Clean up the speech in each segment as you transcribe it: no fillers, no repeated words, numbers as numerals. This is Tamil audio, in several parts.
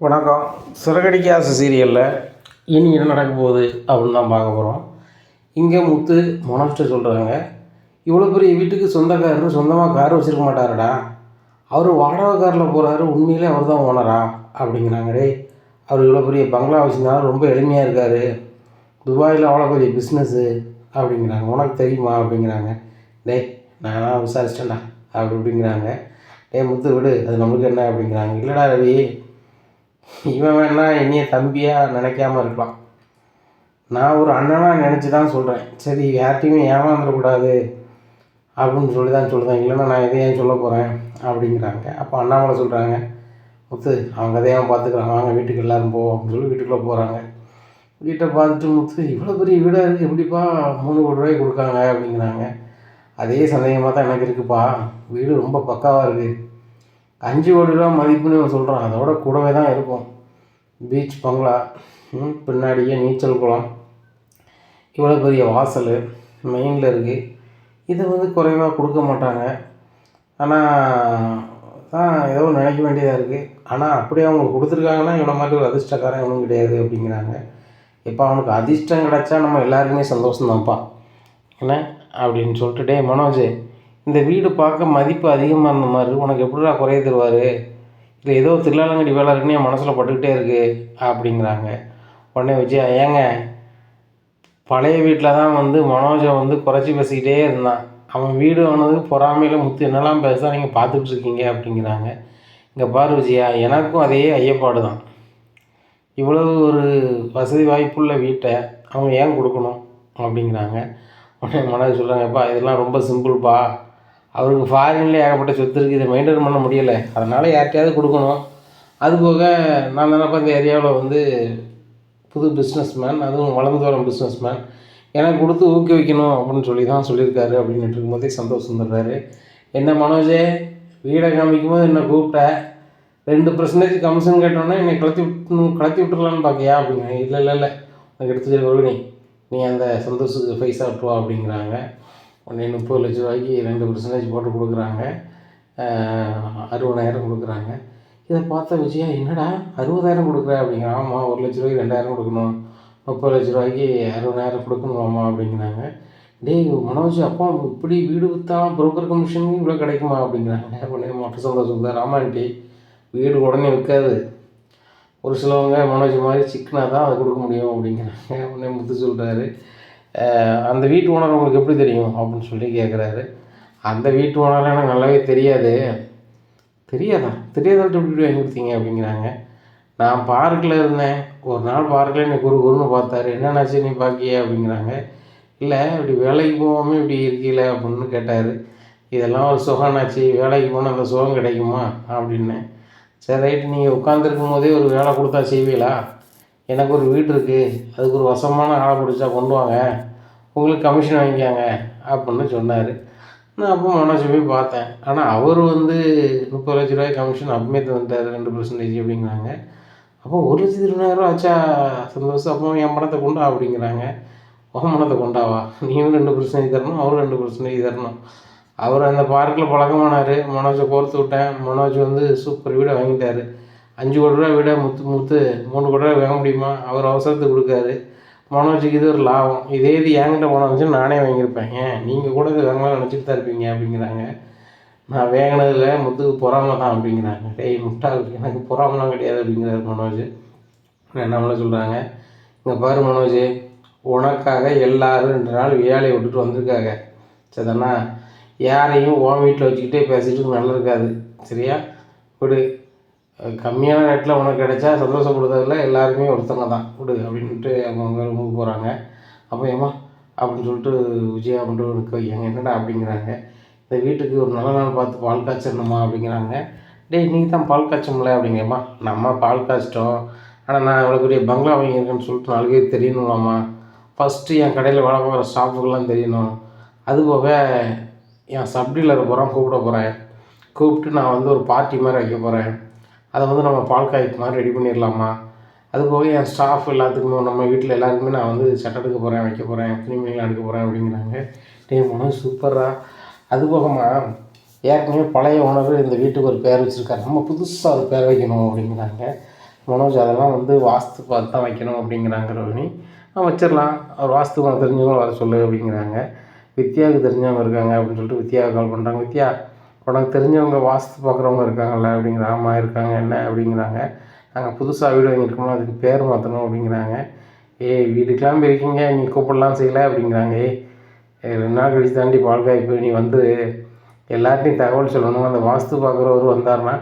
வணக்கம். சிறகடிக்க ஆசை சீரியலில் இனி என்ன நடக்க போகுது அப்படின்னு தான் பார்க்க போகிறோம். இங்கே முத்து மனோஜ்கிட்ட சொல்கிறாங்க, இவ்வளோ பெரிய வீட்டுக்கு சொந்தக்காரர் சொந்தமாக கார் வச்சுருக்க மாட்டாருடா, அவர் வாடகை காரில் போகிறாரு, உண்மையிலே அவர் தான் ஓனரா அப்படிங்கிறாங்க. டே, அவர் இவ்வளோ பெரிய பங்களா வச்சுருந்தாலும் ரொம்ப எளிமையாக இருக்கார், துபாயில் அவ்வளோ பெரிய பிஸ்னஸ்ஸு அப்படிங்கிறாங்க. உனக்கு தெரியுமா அப்படிங்கிறாங்க. டே, நான் விசாரிச்சிட்டேன்டா அப்படிங்கிறாங்க. டே முத்து விடு, அது நம்மளுக்கு என்ன அப்படிங்கிறாங்க. இல்லைடா ரவி, இவன் வேணா என்னைய தம்பியாக நினைக்காமல் இருக்கலாம், நான் ஒரு அண்ணனாக நினச்சி தான் சொல்கிறேன். சரி, யார்ட்டையுமே ஏமாந்துடக்கூடாது அப்படின்னு சொல்லி தான் சொல்கிறேன், இல்லைன்னா நான் எதையும் சொல்ல போகிறேன் அப்படிங்கிறாங்க. அப்போ அண்ணாமலை சொல்கிறாங்க, முத்து அவங்க கதையாக பார்த்துக்கலாம், வாங்க வீட்டுக்கு எல்லோரும் போவோம் அப்படின்னு சொல்லி வீட்டுக்குள்ளே போகிறாங்க. வீட்டை பார்த்துட்டு முத்து, இவ்வளோ பெரிய வீடாக இருக்குது, எப்படிப்பா 3 கோடி ரூபாய்க்கு கொடுக்காங்க அப்படிங்கிறாங்க. அதே சந்தேகமாக தான் எனக்கு இருக்குப்பா, வீடு ரொம்ப பக்காவாக இருக்குது, 5 கோடி ரூபா மதிப்புன்னு இவன் சொல்கிறான், அதோட கூடவே தான் இருக்கும். பீச் பங்களா, பின்னாடியே நீச்சல் குளம், இவ்வளோ பெரிய வாசல் மெயினில் இருக்குது, இதை குறைவாக கொடுக்க மாட்டாங்க. ஆனால் தான் ஏதோ நினைக்க வேண்டியதாக இருக்குது. ஆனால் அப்படியே அவங்க கொடுத்துருக்காங்கன்னா இவனை மாதிரி ஒரு அதிர்ஷ்டக்காரன் இவனும் கிடையாது அப்படிங்கிறாங்க. இப்போ அவனுக்கு அதிர்ஷ்டம் கிடச்சா நம்ம எல்லாருக்குமே சந்தோஷம்தான்ப்பா என்ன அப்படின்னு சொல்லிட்டு, டே மனோஜ், இந்த வீடு பார்க்க மதிப்பு அதிகமாக இருந்த மாதிரி உனக்கு எப்படிடா குறைய தருவார், இல்லை ஏதோ திருளாலங்கடி வேலை இருக்குன்னு என் மனசில் பட்டுக்கிட்டே இருக்குது அப்படிங்கிறாங்க. உடனே விஜயா, ஏங்க பழைய வீட்டில் தான் மனோஜை குறைச்சி பேசிக்கிட்டே இருந்தான், அவன் வீடு ஆனதுக்கு பொறாமையில் முத்து என்னெல்லாம் பேச நீங்கள் பார்த்துக்கிட்டு இருக்கீங்க அப்படிங்கிறாங்க. இங்கே பாரு விஜயா, எனக்கும் அதே ஐயப்பாடு தான், இவ்வளவு ஒரு வசதி வாய்ப்புள்ள வீட்டை அவங்க ஏன் கொடுக்கணும் அப்படிங்கிறாங்க. உடனே மனோஜ் சொல்கிறாங்கப்பா, இதெல்லாம் ரொம்ப சிம்பிள்ப்பா, அவருக்கு ஃபாரின்லேயே ஏகப்பட்ட சொத்து இருக்குது, இதை மெயின்டைன் பண்ண முடியலை, அதனால் யார்கிட்டையாவது கொடுக்கணும். அதுபோக நான் தானப்பா இந்த ஏரியாவில் புது பிஸ்னஸ்மேன், அதுவும் வளர்ந்து வரும் பிஸ்னஸ்மேன், எனக்கு கொடுத்து ஊக்குவிக்கணும் அப்படின்னு சொல்லி தான் சொல்லியிருக்காரு அப்படின்ட்டு இருக்கும்போதே சந்தோஷம் தர்றாரு. என்ன மனோஜே, வீடை காமிக்கும்போது என்னை கூப்பிட்ட, 2% கமிஷன் கேட்டோன்னே என்னை கலத்தி விட்டுருலான்னு பார்க்கியா அப்படிங்க. இல்லை இல்லை இல்லை, எனக்கு எடுத்து சொல்லி நீ அந்த சந்தோஷத்துக்கு பைசா விட்டுவா அப்படிங்கிறாங்க. உடனே 30 லட்ச ரூபாய்க்கு 2% போட்டு கொடுக்குறாங்க, 60,000 கொடுக்குறாங்க. இதை பார்த்தா விஜயா, என்னடா 60,000 கொடுக்குற அப்படிங்கிற. ஆமாம், 1 லட்ச ரூபாய்க்கு 2,000 கொடுக்கணும், 30 லட்ச ரூபாய்க்கு 60,000 கொடுக்கணுமாம்மா அப்படிங்கிறாங்க. டேய் மனோஜ், அப்பா இப்படி வீடு விற்றாலும் புரோக்கர் கமிஷன் இவ்வளோ கிடைக்குமா அப்படிங்கிறாங்க. உடனே மொட்டை சந்தோஷம் தான், ஆமாண்டி, வீடு உடனே விற்காது, ஒரு சிலவங்க மனோஜ் மாதிரி சிக்கனாக தான் அதை கொடுக்க முடியும் அப்படிங்கிறாங்க. உடனே முத்து சொல்கிறாரு, அந்த வீட்டு ஓனர் உங்களுக்கு எப்படி தெரியும் அப்படின்னு சொல்லி கேட்குறாரு. அந்த வீட்டு ஓனரெலாம் எனக்கு நல்லாவே தெரியாது. தெரியாதாட்டு எப்படி வாங்கி கொடுத்தீங்க அப்படிங்கிறாங்க. நான் பார்க்கில் இருந்தேன், ஒரு நாள் பார்க்கில் என்னை குருன்னு பார்த்தாரு, என்னென்னாச்சு நீ பார்க்கிய அப்படிங்கிறாங்க. இல்லை, இப்படி வேலைக்கு போகாமல் இப்படி இருக்கீல அப்படின்னு கேட்டார். இதெல்லாம் ஒரு சுகம்னாச்சு, வேலைக்கு போனால் அந்த சுகம் கிடைக்குமா அப்படின்னேன். சரி ரைட்டு, நீங்கள் உட்காந்துருக்கும் போதே ஒரு வேலை கொடுத்தா செய்வீங்களா, எனக்கு ஒரு வீடு இருக்குது, அதுக்கு ஒரு வசமான ஆளை பிடிச்சா கொண்டு வாங்க, உங்களுக்கு கமிஷன் வாங்கிக்காங்க அப்படின்னு சொன்னார். நான் அப்போ மனோஜ் போய் பார்த்தேன். ஆனால் அவர் 30 லட்ச ரூபாய் கமிஷன் அப்பமே தந்துட்டார், 2% அப்படிங்கிறாங்க. அப்போ 1,20,000 ஆச்சா சந்தோஷம், அப்போ என் பணத்தை கொண்டா அப்படிங்கிறாங்க. உன் பணத்தை கொண்டாவா, நீங்களும் 2% தரணும், அவரும் 2% தரணும். அவர் அந்த பார்க்கில் பழக்கமானார், மனோஜை கோர்த்து விட்டேன், மனோஜ் சூப்பர் வீடை வாங்கிட்டார். 5 கோடி ரூபா வீடை முத்து 3 கோடி ரூபா வாங்க முடியுமா, அவர் அவசரத்துக்கு கொடுக்காரு. மனோஜுக்கு இது ஒரு லாபம், இதே இது என்கிட்ட போன வச்சு நானே வாங்கியிருப்பேன், ஏன் நீங்கள் கூட இது வாங்கலாம் நினச்சிட்டு தான் இருப்பீங்க அப்படிங்கிறாங்க. நான் வேங்கினதில் முத்துக்கு பொறாமை தான் அப்படிங்கிறாங்க. டேய் முட்டாள், எனக்கு பொறாமலாம் கிடையாது அப்படிங்கிறாரு மனோஜ். நம்மள சொல்கிறாங்க, இங்கே பாரு மனோஜ், உனக்காக எல்லோரும் 2 நாள் வேலையை விட்டுட்டு வந்திருக்காங்க, சரிதானா, யாரையும் உன் வீட்டில் வச்சுக்கிட்டே பேசிட்டு நல்லா இருக்காது, சரியா, விடு, கம்மியான ரேட்டில் உனக்கு கிடைச்சா சந்தோஷப்படுறதில்ல, எல்லாருமே ஒருத்தங்க தான், விடு அப்படின்ட்டு அவங்க ரூமுக்கு போகிறாங்க. அப்போ ஏமா அப்படின்னு சொல்லிட்டு விஜயா அப்படின்ட்டு இருக்க வைக்காங்க. என்னடா அப்படிங்கிறாங்க. இந்த வீட்டுக்கு ஒரு நல்ல நாள் பார்த்து பால் காய்ச்சிடணுமா அப்படிங்கிறாங்க. டேய் நீங்கள் தான் பால் காய்ச்சோம்ல அப்படிங்கிறம்மா. நம்ம பால் காய்ச்சிட்டோம், ஆனால் நான் இவ்வளோ பெரிய பங்களா வாங்கியிருக்கேன்னு சொல்லிட்டு 4 பேர் தெரியணும்லாமா, ஃபஸ்ட்டு என் கடையில் வேலை பார்க்குற ஸ்டாஃபுக்கெல்லாம் தெரியணும், அதுபோக என் சப்டீலரை கூப்பிட போகிறேன், கூப்பிட்டு நான் ஒரு பார்ட்டி மாதிரி வைக்க போகிறேன், அதை நம்ம பால் காய்க்கு மாதிரி ரெடி பண்ணிடலாமா, அதுபோக என் ஸ்டாஃப் எல்லாத்துக்குமே நம்ம வீட்டில் எல்லாருக்குமே நான் சட்டை எடுக்க போகிறேன், வைக்க போகிறேன், துணிமணிலாம் எடுக்க போகிறேன் அப்படிங்கிறாங்க. டே மனோஜ் சூப்பரா, அதுபோகமா ஏற்கனவே பழைய ஓனர் இந்த வீட்டுக்கு ஒரு பேர் வச்சுருக்காரு, நம்ம புதுசாக ஒரு பேர் வைக்கணும் அப்படிங்கிறாங்க. மனோஜ் அதெல்லாம் வந்து வாஸ்து பார்த்து தான் வைக்கணும் அப்படிங்கிறாங்க ரோஹிணி. வச்சிடலாம், அவர் வாஸ்து உனக்கு தெரிஞ்சவங்களும் வர சொல்லு அப்படிங்கிறாங்க. வித்யாவுக்கு தெரிஞ்சவங்க இருக்காங்க அப்படின்னு சொல்லிட்டு வித்யாவுக்கு கால் பண்ணுறாங்க. வித்யா, உனக்கு தெரிஞ்சவங்க வாஸ்து பார்க்குறவங்க இருக்காங்கல்ல அப்படிங்கிற. ஆமாம் இருக்காங்க, என்ன அப்படிங்கிறாங்க. நாங்கள் புதுசாக வீடு வாங்கியிருக்கோம், அதுக்கு பேர் மாற்றணும் அப்படிங்கிறாங்க. வீட்டுக்கெலாம் போயிருக்கீங்க, நீ கூப்பிடலாம் செய்யலை அப்படிங்கிறாங்க. 2 நாள் கழிச்சு தாண்டி பால்காய் போய் நீ வந்து எல்லாத்தையும் தகவல் சொல்லணும், அந்த வாஸ்து பார்க்குறவர் வந்தார்னா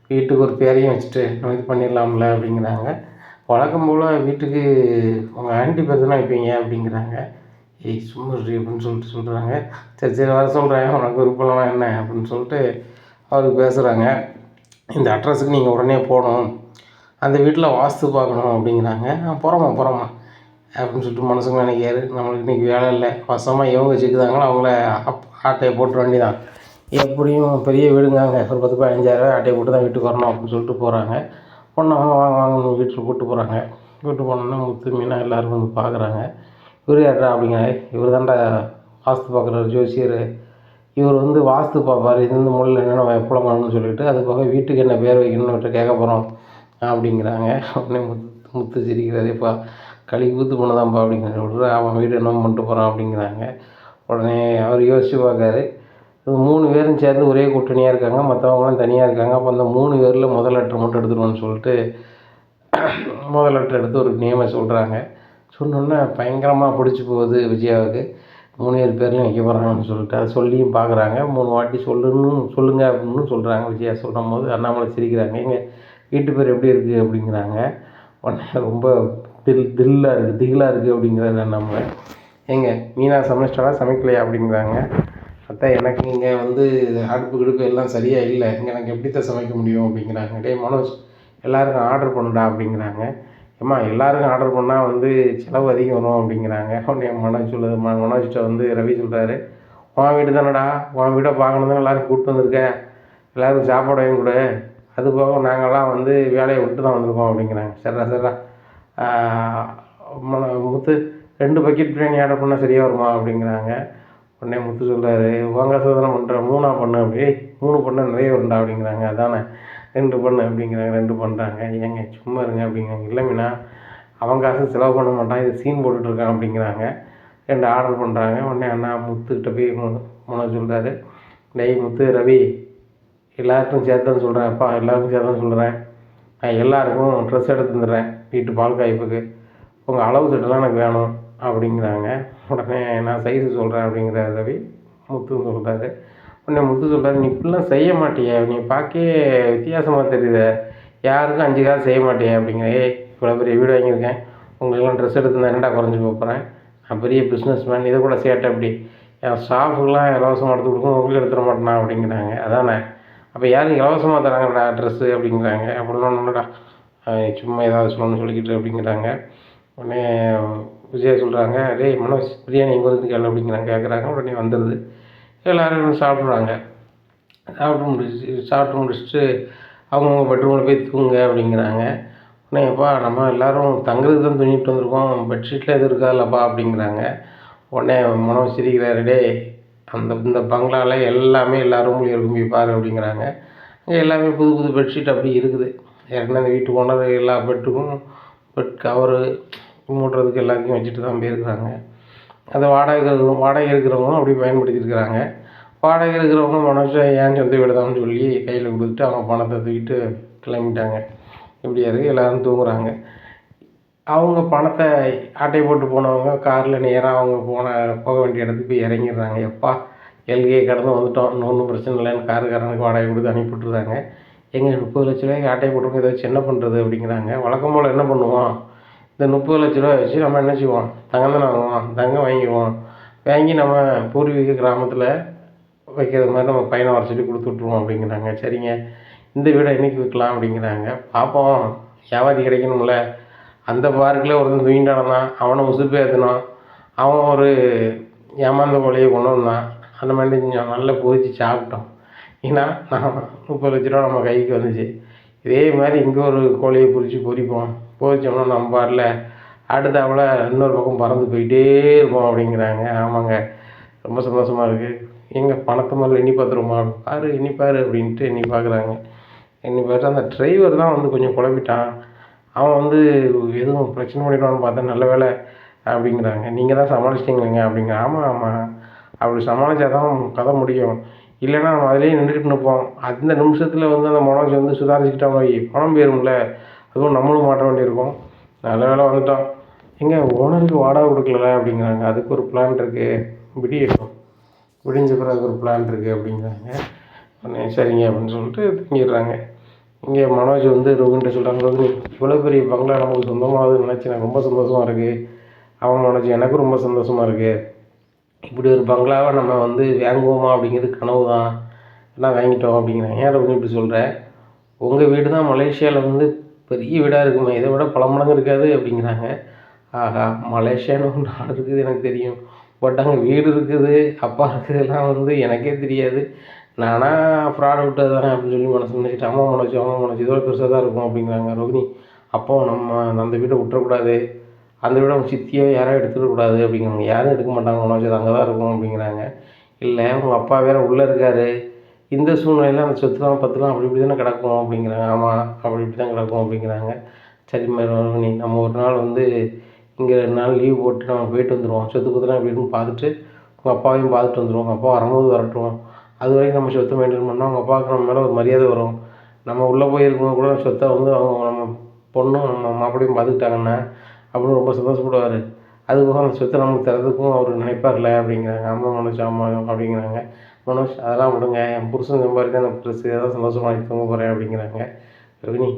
வீட்டுக்கு ஒரு பேரையும் வச்சுட்டு நம்ம இது பண்ணிடலாம்ல அப்படிங்கிறாங்க. வழக்கம் போல் வீட்டுக்கு உங்கள் ஆண்டி பேர் தானே வைப்பீங்க அப்படிங்கிறாங்க. சும்மா அப்படின்னு சொல்லிட்டு சொல்கிறாங்க. சரி சரி வர சொல்கிறேன், உனக்கு விருப்பம்லாம் என்ன அப்படின்னு சொல்லிட்டு அவருக்கு பேசுகிறாங்க. இந்த அட்ரஸுக்கு நீங்கள் உடனே போகணும், அந்த வீட்டில் வாஸ்து பார்க்கணும் அப்படிங்கிறாங்க. போகிறோமா அப்படின்னு சொல்லிட்டு மனசுக்கு நினைக்காரு. நம்மளுக்கு இன்றைக்கி வேலை இல்லை, வசமாக இவங்க வச்சுக்குதாங்களோ அவங்கள ஆட்டையை போட்டு வேண்டி தான். எப்படியும் பெரிய வீடுங்க, ஒரு 10-15,000 ஆட்டையை போட்டு தான் வீட்டுக்கு வரணும் அப்படின்னு சொல்லிட்டு போகிறாங்க. பொண்ணை வாங்க வீட்டில் கூப்பிட்டு போகிறாங்க. கூப்பிட்டு போனோன்னா முத்து மீனா எல்லோரும் வந்து பார்க்குறாங்க. இவர் யாரா அப்படிங்க. இவர் தான்டா வாஸ்து பார்க்குறாரு ஜோசியர். இவர் வந்து வாஸ்து பார்ப்பார், இது வந்து மூலையில் என்னென்ன புழங்கணும்னு சொல்லிட்டு, அது போக வீட்டுக்கு என்ன பேர் வைக்கணும்னு அவர்கிட்ட கேட்க போகிறோம் அப்படிங்கிறாங்க. உடனே முத்து சிரிக்கிறாரு. இப்போ களி கூத்து பண்ணதான்ப்பா அப்படிங்கிறாரு. விட்ற, அவன் வீடு என்ன பண்ணிட்டு போகிறான் அப்படிங்கிறாங்க. உடனே அவர் யோசித்து பார்க்காரு. 3 பேரும் சேர்ந்து ஒரே கூட்டணியாக இருக்காங்க, மற்றவங்களாம் தனியாக இருக்காங்க. அப்போ அந்த 3 பேரில் முதல் லெட்டர் மட்டும் எடுத்துருவோன்னு சொல்லிட்டு முதல் லெட்டர் எடுத்து ஒரு நேமை சொல்கிறாங்க. சொன்னோன்னே பயங்கரமாக பிடிச்சி போகுது விஜயாவுக்கு. 3 பேர்லையும் வைக்க போகிறாங்கன்னு சொல்லிட்டு அதை சொல்லியும் பார்க்குறாங்க. 3 வாட்டி சொல்லுங்கள் அப்படின்னு சொல்கிறாங்க. விஜயா சொல்லும் போது அண்ணாமலை சிரிக்கிறாங்க. எங்கள் வீட்டு பேர் எப்படி இருக்குது அப்படிங்கிறாங்க. உடனே ரொம்ப திகிலாக இருக்குது அப்படிங்கிறாரு அண்ணாமலை. மீனா சமைச்சிட்டாலா சமைக்கலையா அப்படிங்கிறாங்க. அதான் எனக்கு இங்கே வந்து அடுப்பு கிடுப்பு எல்லாம் சரியாக இல்லை, இங்கே எனக்கு எப்படித்தான் சமைக்க முடியும் அப்படிங்கிறாங்க. மனோஜ் எல்லாருக்கும் ஆர்டர் பண்ணுடா அப்படிங்கிறாங்க. ஏம்மா எல்லாருக்கும் ஆர்டர் பண்ணால் வந்து செலவு அதிகம் வரும் அப்படிங்கிறாங்க. உடனே மனோஜ்கிட்ட வந்து ரவி சொல்கிறாரு, உன் வீடு தானடா, உன் வீடை பார்க்கணும் தான் எல்லோரும் கூப்பிட்டு வந்திருக்கேன், எல்லோரும் சாப்பாடு வாங்கி கொடு, அது போக நாங்கள்லாம் வந்து வேலையை விட்டு தான் வந்திருக்கோம் அப்படிங்கிறாங்க. சரிடா முத்து 2 பக்கெட் பிரியாணி ஆர்டர் பண்ணால் சரியாக வருமா அப்படிங்கிறாங்க. உடனே முத்து சொல்கிறாரு, உங்க சோதனை பண்ணுறேன், 3 பண்ணு அப்படி 3 பண்ண நிறைய வருண்டா அப்படிங்கிறாங்க. அதானே 2 பண்ணு அப்படிங்கிறாங்க. 2 பண்ணுறாங்க. ஏங்க சும்மா இருங்க அப்படிங்கிறாங்க. இல்லை மீனா, அவன் காசு செலவு பண்ண மாட்டான், இது சீன் போட்டுட்ருக்கான் அப்படிங்கிறாங்க. 2 ஆர்டர் பண்ணுறாங்க. உடனே அண்ணா முத்துக்கிட்ட போய் மனோஜ் சொல்கிறாரு, முத்து ரவி எல்லாருக்கும் சேர்த்துன்னு சொல்கிறேன், அப்பா எல்லாருக்கும் சேர்த்துன்னு சொல்கிறேன், நான் எல்லாருக்கும் ட்ரெஸ் எடுத்து தந்துடுறேன் வீட்டு பால் காய்ப்புக்கு, உங்கள் அளவு சட்டெல்லாம் எனக்கு வேணும் அப்படிங்கிறாங்க. உடனே நான் சைஸு சொல்கிறேன் அப்படிங்கிறாரு ரவி. முத்து சொல்கிறாரு. உடனே முத்து சொல்கிறாரு, நீ இப்படிலாம் செய்ய மாட்டிய, நீ பார்க்கவே வித்தியாசமாக தெரியுது, யாருக்கும் 5 காசு செய்ய மாட்டிய அப்படிங்கிற. இவ்வளோ பெரிய வீடு வாங்கியிருக்கேன், உங்களுக்கெல்லாம் ட்ரெஸ் எடுத்துருந்தா என்னடா குறைஞ்சி போகிறேன், நான் பெரிய பிஸ்னஸ் மேன், இதை கூட சேட்டை அப்படி என் ஸ்டாஃபுக்கெலாம் இலவசமாக எடுத்து கொடுக்கும், உங்களுக்கு எடுத்துட மாட்டேனா அப்படிங்கிறாங்க. அதானே, அப்போ யாரும் இலவசமாக தராங்கடா ட்ரெஸ்ஸு அப்படிங்கிறாங்க. அப்படிலாம் ஒன்றுடா, சும்மா ஏதாவது சொல்லணும்னு சொல்லிக்கிட்டு அப்படிங்கிறாங்க. உடனே விஜயா சொல்கிறாங்க, மனோஜ் பிரியாணி எங்கே வந்து கேள்வி அப்படிங்கிறாங்க. கேட்குறாங்க. உடனே வந்துடுது. எல்லோரும் சாப்பிட்றாங்க. சாப்பிட்டு முடிச்சுட்டு அவங்கவுங்க பெட்ரூமில் போய் தூங்க அப்படிங்கிறாங்க. உடனே எப்பா நம்ம எல்லோரும் தங்குறதுக்கு தான் துணிட்டு வந்திருக்கோம், பெட்ஷீட்டில் எதுவும் இருக்காதுல்லப்பா அப்படிங்கிறாங்க. உடனே மனோஜ் சிரிக்கிறாரு, இந்த பங்களாவில் எல்லாமே எல்லா ரூம்லேயும் இருக்கும், போய் பாரு அப்படிங்கிறாங்க. அங்கே எல்லாமே புது புது பெட்ஷீட் அப்படி இருக்குது. ஏற்கனவே அந்த வீட்டுக்கு ஓனர் எல்லா பெட்டுக்கும் பெட் கவரு மூடுறதுக்கு எல்லாத்தையும் வச்சுட்டு தான் போயிருக்கிறாங்க. அதை வாடகை இருக்கிறவங்களும் அப்படி பயன்படுத்தியிருக்கிறாங்க. வாடகை இருக்கிறவங்க மனசை ஏன் சொந்த வீடு தான் சொல்லி கையில் கொடுத்துட்டு அவங்க பணத்தை தூக்கிட்டு கிளம்பிட்டாங்க. இப்படியாது எல்லோரும் தூங்குறாங்க. அவங்க பணத்தை ஆட்டை போட்டு போனவங்க காரில் நேராக அவங்க போக வேண்டிய இடத்துக்கு போய் இறங்கிடுறாங்க. எப்பா எல்கே கடந்து வந்துட்டோம், ஒன்றும் பிரச்சனை இல்லைன்னு காருக்காரனுக்கு வாடகை கொடுத்து அனுப்பிவிட்டுருந்தாங்க. 30 லட்ச ரூபாய்க்கு ஆட்டை போட்டுருக்கோம், இதை வச்சு என்ன பண்ணுறது அப்படிங்கிறாங்க. வழக்கம் போல் என்ன பண்ணுவோம், இந்த 30 லட்ச ரூபா வச்சு நம்ம என்ன செய்வோம், தங்கம் தானே வாங்குவோம், தங்கம் வாங்கிக்குவோம், வாங்கி நம்ம பூர்வீக கிராமத்தில் வைக்கிறது மாதிரி நம்ம பையனை வர சொல்லி கொடுத்துட்ருவோம் அப்படிங்கிறாங்க. சரிங்க, இந்த வீடை என்றைக்கு விற்கலாம் அப்படிங்கிறாங்க. பார்ப்போம், வியாபாரி கிடைக்கணும்ல. அந்த பார்க்கில் ஒருத்தன் தூங்கிட்டானா, அவனை உசுப்பு ஏற்றினான், அவன் ஒரு ஏமாந்த கோழியை கொண்டு வந்தான், அந்த மாதிரி நல்லா பொரித்து சாப்பிட்டோம். ஏன்னா நான் 30 லட்ச ரூபா நம்ம கைக்கு வந்துச்சு. இதே மாதிரி இங்கே ஒரு கோழியை பொரிப்போம், பொரிச்சோம்னா நம்ம பாட்டில் அடுத்தாப்புல இன்னொரு பக்கம் பறந்து போயிட்டே இருப்போம் அப்படிங்கிறாங்க. ஆமாங்க, ரொம்ப சந்தோஷமாக இருக்குது. எங்கள் பணத்தை முதல்ல எண்ணி பார்த்துருமா, எண்ணி பாரு அப்படின்ட்டு எண்ணி பார்க்குறாங்க. எண்ணி பார்த்து அந்த டிரைவர் தான் வந்து கொஞ்சம் குழப்பிட்டான். அவன் வந்து எதுவும் பிரச்சனை பண்ணிடுவான்னு பார்த்தா நல்ல வேலை அப்படிங்கிறாங்க. நீங்கள் தான் சமாளிச்சிட்டிங்களேங்க அப்படிங்க. ஆமாம் ஆமாம், அப்படி சமாளித்தா தான் கதை முடியும். இல்லைன்னா நம்ம அதிலேயே நின்றுக்கிட்டு நிற்போம். அந்த நிமிஷத்தில் வந்து அந்த மனோஜ் வந்து சுதாரிச்சுக்கிட்டோம் வை பணம் போயிரும்ல, அதுவும் நம்மளும் மாட்ட வேண்டியிருக்கும். நல்ல வேலை வந்துட்டோம். எங்க ஓனருக்கு வாடகை கொடுக்கல அப்படிங்கிறாங்க. அதுக்கு ஒரு பிளான் இருக்குது, விடியட்டும், விடிஞ்ச பிறகு ஒரு பிளான் இருக்குது அப்படிங்கிறாங்க. உடனே சரிங்க அப்படின்னு சொல்லிட்டு தூங்கிடுறாங்க. இங்கே மனோஜ் வந்து ரோகின்கிட்ட சொல்கிறாங்க, ரோகிணி இவ்வளோ பெரிய பங்களா நமக்கு சொந்தமாகுதுன்னு நினச்சி எனக்கு ரொம்ப சந்தோஷமாக இருக்குது. அவன் மனோஜ் எனக்கும் ரொம்ப சந்தோஷமாக இருக்குது. இப்படி ஒரு பங்களாவை நம்ம வந்து வாங்குவோமா அப்படிங்கிறது கனவு தான், எல்லாம் வாங்கிட்டோம் அப்படிங்கிறாங்க. ஏன் ரோகிணி இப்படி சொல்கிறேன், உங்கள் வீடு தான் மலேசியாவில் வந்து பெரிய வீடாக இருக்குமே, இதை விட பல மடங்கு இருக்காது அப்படிங்கிறாங்க. ஆஹா, மலேசியான்னு ஒரு நாடு இருக்குது எனக்கு தெரியும், பட் அங்கே வீடு இருக்குது, அப்பா இருக்குதுலாம் வந்து எனக்கே தெரியாது. நானாக ஃப்ராட் விட்டது தானே அப்படின்னு சொல்லி மனசு நினச்சிட்டு அம்மா மனோஜ் இதோட பெருசாக தான் இருக்கும் அப்படிங்கிறாங்க. ரோகிணி அப்போ நம்ம அந்த வீட்டை விட்டுறக்கூடாது, அந்த வீடை அவங்க சித்தியோ யாரோ எடுத்துடக்கூடாது அப்படிங்கிறாங்க. யாரும் எடுக்க மாட்டாங்க மனோஜ், அது அங்கே தான் இருக்கும் அப்படிங்கிறாங்க. இல்லை உங்கள் அப்பா வேறு உள்ளே இருக்கார், இந்த சூழ்நிலையில் அந்த சொத்துலாம் பத்துலாம் அப்படி இப்படி தானே கிடக்கும் அப்படிங்கிறாங்க. ஆமாம் அப்படி இப்படி தான் கிடக்கும் அப்படிங்கிறாங்க. சரி ரோகிணி, நம்ம ஒரு நாள் வந்து இங்கே 2 நாள் லீவ் போட்டு நம்ம போயிட்டு வந்துடுவோம், சொத்து பத்தெல்லாம் எப்படி இருக்குன்னு பார்த்துட்டு உங்கள் அப்பாவையும் பார்த்துட்டு வந்துடுவோம். உங்கள் அப்பா வரும்போது வரட்டும், அது வரைக்கும் நம்ம சொத்தை மெயின்டைன் பண்ணால் அவங்க அப்பாவுக்கு நம்ம மேலே ஒரு மரியாதை வரும். நம்ம உள்ளே போய் இருக்கும்போது கூட சொத்தை வந்து அவங்க நம்ம பொண்ணும் நம்ம மாப்பிளையும் பார்த்துக்கிட்டாங்கன்னா அப்படின்னு ரொம்ப சந்தோஷப்படுவார். அதுபோக அந்த சொத்தை நமக்கு தரதுக்கும் அவர் நினைப்பார்ல அப்படிங்கிறாங்க. ஆமாம் மனோஜ் ஆமாம் அப்படிங்கிறாங்க. மனோஜ் அதெல்லாம் விடுங்க, என் புருஷன் சம்பாதிக்க தான் எனக்கு பெருசு, அதான் சந்தோஷமாக தூங்க போகிறேன் அப்படிங்கிறாங்க. ரோகிணி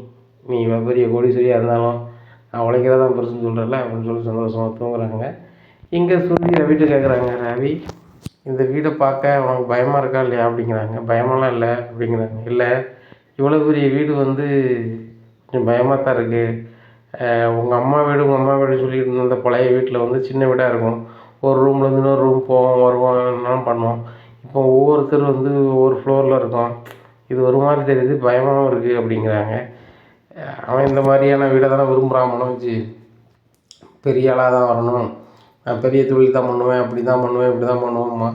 நீ இவ்வளோ பெரிய கோடீஸ்வரியாக இருந்தாலும் நான் உழைக்கிறதான் பெருசுன்னு சொல்கிறேன்ல அப்படின்னு சொல்லி சந்தோஷமாக தூங்குறாங்க. இங்கே சுருதி ரவிட்டு கேட்குறாங்க, ரவி இந்த வீடை பார்க்க உனக்கு பயமாக இருக்கா இல்லையா அப்படிங்கிறாங்க. பயமெல்லாம் இல்லை அப்படிங்கிறாங்க. இல்லை இவ்வளோ பெரிய வீடு வந்து கொஞ்சம் பயமாக தான் இருக்குது. உங்கள் அம்மா வீடு சொல்லிட்டு இருந்த அந்த பழைய வீட்டில் வந்து சின்ன வீடாக இருக்கும், ஒரு ரூம்லேருந்து இன்னொரு ரூம் போவோம் வருவோம் என்னாலும் பண்ணுவோம். இப்போ ஒவ்வொருத்தர் வந்து ஒவ்வொரு ஃப்ளோரில் இருக்கோம், இது ஒரு மாதிரி தெரியுது, பயமாகவும் இருக்குது அப்படிங்கிறாங்க. அவன் இந்த மாதிரியான வீடை தானே விரும்புகிறான் மனோஜ், பெரிய ஆளாக தான் வரணும், நான் பெரிய தொழில் தான் பண்ணுவேன், அப்படி தான் பண்ணுவேன் இப்படி தான் பண்ணுவோம்மா,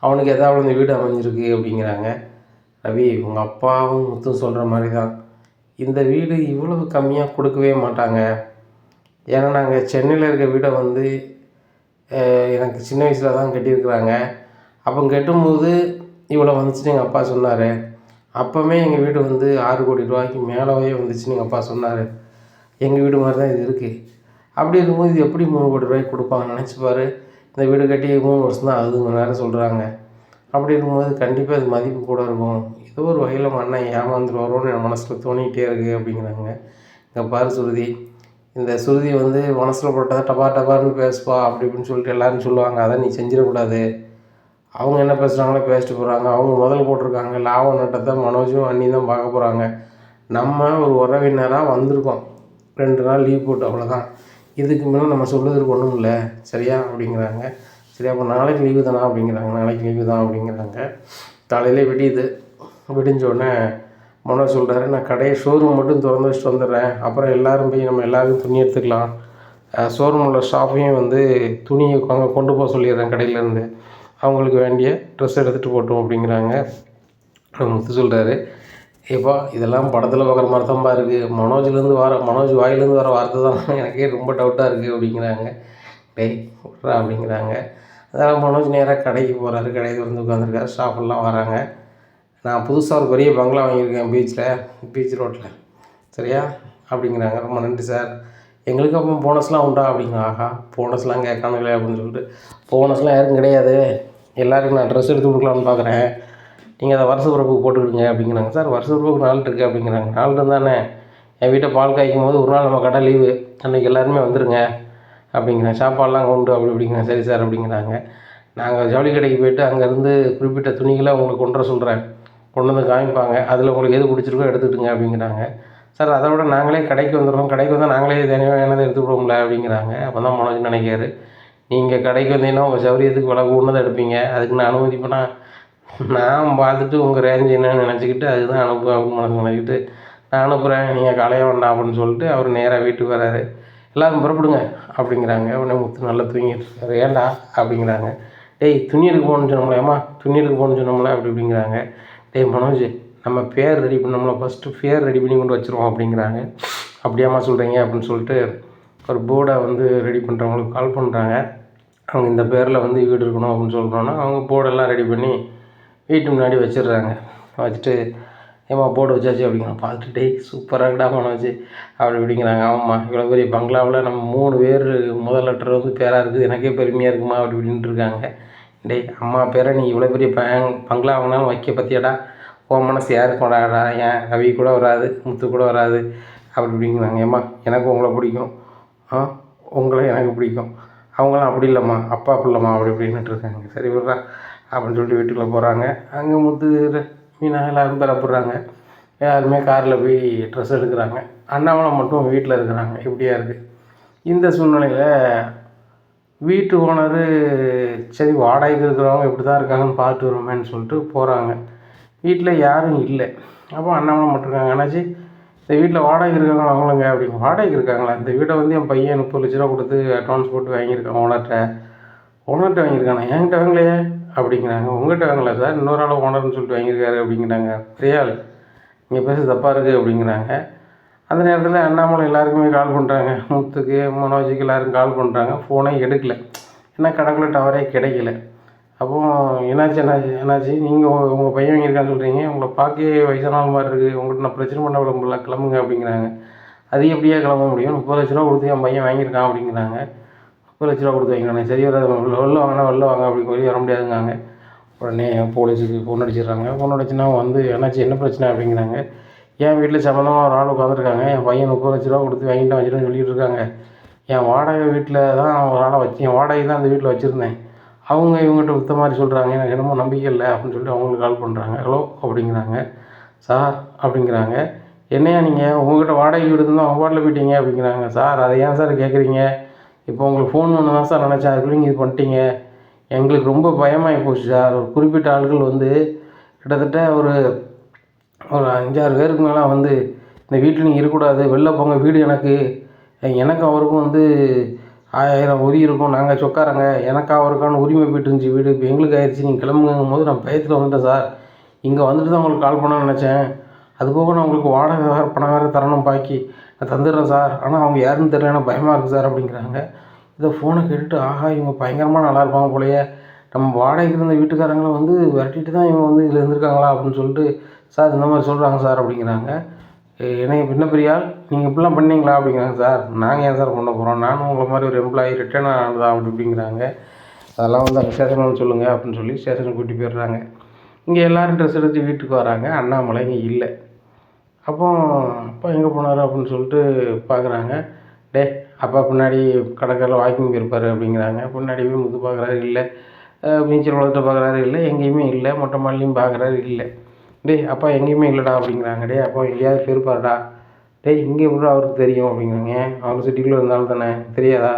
அவனுக்கு எதாவது இந்த வீடு அமைஞ்சிருக்கு அப்படிங்கிறாங்க. ரவி உங்கள் அப்பாவும் முத்தும் சொல்கிற மாதிரி தான், இந்த வீடு இவ்வளவு கம்மியாக கொடுக்கவே மாட்டாங்க. ஏன்னா நாங்கள் சென்னையில் இருக்க வீடை வந்து எனக்கு சின்ன வயசில் தான் கட்டியிருக்கிறாங்க. அப்போ கட்டும்போது இவ்வளோ வந்துச்சுன்னு எங்கள் அப்பா சொன்னார். அப்போவே எங்கள் வீடு வந்து 6 கோடி ரூபாய்க்கு மேலவே வந்துச்சுன்னு எங்கள் அப்பா சொன்னார். எங்கள் வீடு மாதிரி தான் இது இருக்குது. அப்படி இருக்கும்போது இது எப்படி 3 கோடி ரூபாய்க்கு கொடுப்பாங்க நினச்சிப்பார். இந்த வீடு கட்டி 3 வருஷம் தான் ஆகுதுங்க நேரம் சொல்கிறாங்க. அப்படி இருக்கும்போது கண்டிப்பாக அது மதிப்பு கூட இருக்கும். ஏதோ ஒரு வகையில் நம்ம அண்ணன் ஏமாந்துருவாரோன்னு என் மனசில் தோணிகிட்டே இருக்குது அப்படிங்கிறாங்க. இங்கே பாரு சுருதி, இந்த சுருதி வந்து மனசில் போட்டால் டபா டபார்னு பேசுவா அப்படி இப்படின்னு சொல்லிட்டு எல்லோரும் சொல்லுவாங்க. அதை நீ செஞ்சிடக்கூடாது. அவங்க என்ன பேசுகிறாங்களோ பேசிட்டு போகிறாங்க. அவங்க முதல்ல போட்டிருக்காங்க லாபம் நட்டத்தை மனோஜும் அண்ணியும் தான் பார்க்க போகிறாங்க. நம்ம ஒரு உறவினராக வந்திருக்கோம், 2 நாள் லீவ் போட்டு, அவ்வளோதான். இதுக்கு மேலே நம்ம சொல்லுறதுக்கு ஒன்றும் இல்லை சரியா அப்படிங்கிறாங்க. சரி அப்போ நாளைக்கு லீவு தானா அப்படிங்கிறாங்க. நாளைக்கு லீவு தான் அப்படிங்கிறாங்க. காலையிலே விடியுது. விடிஞ்சோடனே மனோஜ் சொல்கிறாரு, நான் கடையை ஷோரூம் மட்டும் திறந்து வச்சுட்டு வந்துடுறேன், அப்புறம் எல்லோரும் போய் நம்ம எல்லோரும் துணி எடுத்துக்கலாம், ஷோரூம் உள்ள ஸ்டாஃபையும் வந்து துணியை அங்கே கொண்டு போக சொல்லிடுறேன் கடையிலேருந்து, அவங்களுக்கு வேண்டிய ட்ரெஸ் எடுத்துகிட்டு போட்டோம் அப்படிங்கிறாங்க. முத்து சொல்கிறாரு, ஏப்பா இதெல்லாம் படத்தில் பார்க்குற மாதிரி தான்ப்பா இருக்குது, மனோஜ் வாயிலேருந்து வர வார்த்தை தான் எனக்கே ரொம்ப டவுட்டாக இருக்குது அப்படிங்கிறாங்க. டேய் விட்றா அப்படிங்கிறாங்க. அதனால் மனோஜ் நேராக கடைக்கு போகிறாரு. கடைக்கு வந்து உட்காந்துருக்காரு. ஸ்டாஃபெல்லாம் வராங்க. நான் புதுசாக ஒரு பெரிய பங்களா வாங்கியிருக்கேன் பீச் ரோட்டில் சரியா அப்படிங்கிறாங்க. ரொம்ப நன்றி சார், எங்களுக்கு அப்போ போனஸ்லாம் உண்டா அப்படிங்க. ஆஹா போனஸ்லாம் கேட்கானுங்களே அப்படின்னு சொல்லிட்டு, போனஸ்லாம் யாருக்கும் கிடையாது, எல்லாருக்கும் நான் ட்ரெஸ் எடுத்து கொடுக்கலான்னு பார்க்குறேன், நீங்கள் அதை வருஷ பிறப்புக்கு போட்டுக்கிடுங்க அப்படிங்கிறாங்க. சார் வருஷ பிறப்புக்கு நாள் இருக்குது அப்படிங்கிறாங்க. நாள் இருந்தானே, என் வீட்டை பால் காய்க்கும் போது ஒரு நாள் நம்ம கடை லீவு, அன்றைக்கி எல்லாருமே வந்துடுங்க அப்படிங்கிறேன், சாப்பாடெலாம் உண்டு அப்படி அப்படிங்கிறேன். சரி சார் அப்படிங்கிறாங்க. நாங்கள் ஜவுளி கடைக்கு போய்ட்டு அங்கேருந்து குறிப்பிட்ட துணிகளை உங்களுக்கு கொண்டு வர சொல்கிறேன், கொண்டு வந்து காமிப்பாங்க, அதில் உங்களுக்கு எது பிடிச்சிருக்கோ எடுத்துக்கிட்டுங்க அப்படிங்கிறாங்க. சார் அதை விட நாங்களே கடைக்கு வந்துடுறோம், கடைக்கு வந்தால் நாங்களே தேவையானதை எடுத்துக்கிடுவோம்ல அப்படிங்கிறாங்க. அப்போ தான் மனோஜ் நினைக்காரு, நீங்கள் கடைக்கு வந்தீங்கன்னா உங்கள் சௌரியத்துக்கு விலை கூடதான் எடுப்பீங்க, அதுக்கு நான் அனுமதிப்பேனா, நான் பார்த்துட்டு உங்கள் ரேஞ்ச் என்னன்னு நினச்சிக்கிட்டு அதுதான் அனுப்புவேன் அப்படின்னு மனசு நினச்சிக்கிட்டு நான் அனுப்புகிறேன், நீங்கள் கலைய வேண்டாம் அப்படின்னு சொல்லிட்டு அவர் நேராக வீட்டுக்கு வராரு. எல்லோரும் புறப்படுங்க அப்படிங்கிறாங்க. உடனே முத்து நல்லா தூங்கிட்டு இருக்காரு. ஏன்டா அப்படிங்கிறாங்க. டேய் துணி எடுக்க போகணுன்னு சொன்னோம்ல, ஏம்மா துணி எடுக்க போகணுன்னு சொன்னோம்ல அப்படிங்கிறாங்க. டேய் மனோஜ் நம்ம பேர் ரெடி பண்ணோம்ல, ஃபஸ்ட்டு பேர் ரெடி பண்ணி கொண்டு வச்சுருவோம் அப்படிங்கிறாங்க. அப்படியாம்மா சொல்கிறீங்க அப்படின்னு சொல்லிட்டு ஒரு போர்டை வந்து ரெடி பண்ணுறவங்களுக்கு கால் பண்ணுறாங்க. அவங்க இந்த பேரில் வந்து வீடு இருக்கணும் அப்படின்னு சொல்கிறோன்னா அவங்க போர்டெல்லாம் ரெடி பண்ணி வீட்டு முன்னாடி வச்சிடுறாங்க. வச்சுட்டு ஏம்மா போர்டு வச்சாச்சு அப்படிங்கிறாங்க. பார்த்துட்டு டேய் சூப்பராக இருக்குடா மனோஜ் அப்படி இப்படிங்கிறாங்க. ஆமாம்மா இவ்வளோ பெரிய பங்களாவில் நம்ம 3 பேர் முதல் லெட்டர் வந்து பேராக இருக்குது, எனக்கே பெருமையாக இருக்குமா அப்படி இப்படின்ட்டு இருக்காங்க. டேய் அம்மா பேரை நீ இவ்வளோ பெரிய பங்களா வாங்கினாலும் வைக்க பற்றியாடா, உன் மனசு யாருக்கு கொண்டாடா, ஏன் ரவி கூட வராது, முத்து கூட வராது அப்படி இப்படிங்கிறாங்க. ஏம்மா எனக்கு உங்களை பிடிக்கும், உங்களை எனக்கு பிடிக்கும், அவங்களாம் அப்படி இல்லைம்மா அப்பா பிள்ளைம்மா அப்படி இப்படின்னுட்டு இருக்காங்க. சரி விட்றா அப்படின்னு சொல்லிட்டு வீட்டுக்குள்ளே போகிறாங்க. அங்கே முத்து மீனா எல்லோரும் பெறப்படுறாங்க. எல்லாருமே காரில் போய் ட்ரெஸ் எடுக்கிறாங்க. அண்ணாமலை மட்டும் வீட்டில் இருக்கிறாங்க. இப்படியா இருக்குது. இந்த சூழ்நிலையில் வீட்டு ஓனரு சரி வாடகைக்கு இருக்கிறவங்க இப்படி தான் இருக்காங்கன்னு பார்த்து வருமேன்னு சொல்லிட்டு போகிறாங்க. வீட்டில் யாரும் இல்லை. அப்போ அண்ணாமலை மட்டும் இருக்காங்க. என்னாச்சு இந்த வீட்டில் வாடகை இருக்காங்க அவங்களுங்க அப்படிங்க. வாடகைக்கு இருக்காங்களா? இந்த வீட்டை வந்து என் பையன் 30 லட்ச ரூபா கொடுத்து அட்வான்ஸ் போட்டு வாங்கியிருக்கான் ஓனர்கிட்ட வாங்கியிருக்கானா? என்கிட்ட வாங்கலையே அப்படிங்கிறாங்க. உங்கள்கிட்ட வாங்கல சார், இன்னொரு ஆள் ஓனர்னு சொல்லிட்டு வாங்கியிருக்காரு அப்படிங்கிறாங்க. பெரியாள் நீங்கள் பேச தப்பாக இருக்குது அப்படிங்கிறாங்க. அந்த நேரத்தில் அண்ணாமலை எல்லாருக்குமே கால் பண்ணுறாங்க. முத்துக்கு மனோஜுக்கு எல்லோரும் கால் பண்ணுறாங்க. ஃபோனே எடுக்கலை. ஏன்னா கணக்கில் டவரே கிடைக்கல. அப்போது என்னாச்சு நீங்கள் உங்கள் பையன் வாங்கியிருக்கான்னு சொல்கிறீங்க, உங்களை பார்க்கவே வயசான மாதிரி இருக்குது, உங்கள்கிட்ட நான் பிரச்சனை பண்ண விளம்பல கிளம்புங்க அப்படிங்கிறாங்க. அது எப்படியா கிளம்ப முடியும்? 30 லட்ச ரூபா கொடுத்து என் பையன் வாங்கியிருக்கான் அப்படிங்கிறாங்க. 30 லட்ச ரூபா கொடுத்து வாங்கிக்கிறாங்க. சரி வராது, வெளில வாங்க அப்படின்னு சொல்லி வர முடியாதுங்காங்க. உடனே போலீஸுக்கு ஃபோன் அடிச்சிடுறாங்க. ஃபோன் அடிச்சுன்னா வந்து என்னாச்சு என்ன பிரச்சனை அப்படிங்கிறாங்க. என் வீட்டில் சம்மந்தமாக ஒரு ஆள் உட்காந்துருக்காங்க, என் பையன் 30 லட்ச ரூபா கொடுத்து வாங்கிட்டு வச்சுருன்னு சொல்லிட்டு இருக்காங்க. என் வாடகை வீட்டில் தான் ஒரு ஆளை வச்சு என் வாடகை தான் அந்த வீட்டில் வச்சுருந்தேன், அவங்க இவங்ககிட்ட விற்ற மாதிரி சொல்கிறாங்க, எனக்கு என்னமோ நம்பிக்கை இல்லை அப்படின்னு சொல்லிட்டு அவங்களுக்கு கால் பண்ணுறாங்க. ஹலோ அப்படிங்கிறாங்க. சார் அப்படிங்கிறாங்க. என்னையா நீங்கள் உங்கள்கிட்ட வாடகை வீடு இருந்தால் அவங்க பாட்டில் போயிட்டீங்க அப்படிங்கிறாங்க. சார் அதை ஏன் சார் கேட்குறீங்க? இப்போ உங்களுக்கு ஃபோன் பண்ண தான் சார் நினச்சேன், அதுக்குள்ளே நீங்கள் இது பண்ணிட்டீங்க. எங்களுக்கு ரொம்ப பயமாகி போச்சு சார். ஒரு குறிப்பிட்ட ஆட்கள் வந்து கிட்டத்தட்ட ஒரு 5-6 பேருக்கு மேலே வந்து இந்த வீட்டில் நீங்கள் இருக்கக்கூடாது, வெளில போங்க, வீடு எனக்கு அவருக்கும் வந்து 1000 உரி இருக்கும், நாங்கள் சொக்காரங்க, எனக்கு அவருக்கான உரிமை போய்ட்டு இருந்துச்சு வீடு, இப்போ எங்களுக்கு ஆயிடுச்சு, நீங்கள் கிளம்புங்கும் போது நான் பயத்தில் வந்துட்டேன் சார். இங்கே வந்துட்டு தான் உங்களுக்கு கால் பண்ண நினச்சேன். அதுபோக நான் உங்களுக்கு வாடகை பணம் வேறு தரணும், பாக்கி நான் தந்துடுறேன் சார், ஆனால் அவங்க யாருன்னு தெரியல, எனக்கு பயமாக இருக்குது சார் அப்படிங்கிறாங்க. இதை ஃபோனை கேட்டுட்டு ஆஹா இவங்க பயங்கரமாக நல்லா இருப்பாங்க போலையே, நம்ம வாடகைக்கு இருந்த வீட்டுக்காரங்களை வந்து விரட்டிட்டு தான் இவங்க வந்து இதில் இருந்திருக்காங்களா அப்படின்னு சொல்லிட்டு சார் இந்த மாதிரி சொல்கிறாங்க சார் அப்படிங்கிறாங்க. என்னைய பின்ன பெரியாள் நீங்கள் இப்படிலாம் பண்ணீங்களா அப்படிங்கிறாங்க. சார் நாங்கள் ஏன் சார் பண்ண போகிறோம், நானும் உங்களை மாதிரி ஒரு எம்ப்ளாயி ரிட்டர்ன் ஆனதா அப்படி இப்படிங்கிறாங்க. அதெல்லாம் வந்து அங்கே ஸ்டேஷனில் சொல்லுங்கள் அப்படின்னு சொல்லி ஸ்டேஷனுக்கு கூட்டி போயிடுறாங்க. இங்கே எல்லோரும் ட்ரெஸ் எடுத்து வீட்டுக்கு வராங்க. அண்ணாமலை இங்கே இல்லை. அப்போ அப்பா எங்கே போனார் அப்படின்னு சொல்லிட்டு பார்க்குறாங்க. அப்பா பின்னாடி கடற்கரையில் வாக்கிங் போயிருப்பார் அப்படிங்கிறாங்க. பின்னாடி போய் முத்து பார்க்குறாரு, இல்லை. நீச்சல் குளத்தை பார்க்குறாரு, இல்லை. எங்கேயுமே இல்லை. மொட்டை மாடிலையும் பார்க்குறாரு, இல்லை. அப்பா எங்கேயுமே இல்லைடா அப்படிங்கிறாங்க. அப்பா எங்கேயாவது போயிருப்பாருடா. இங்கே எப்படி அவருக்கு தெரியும் அப்படிங்கிறாங்க. அவர் சிட்டிக்குள்ளே இருந்தாலும் தானே தெரியாதா,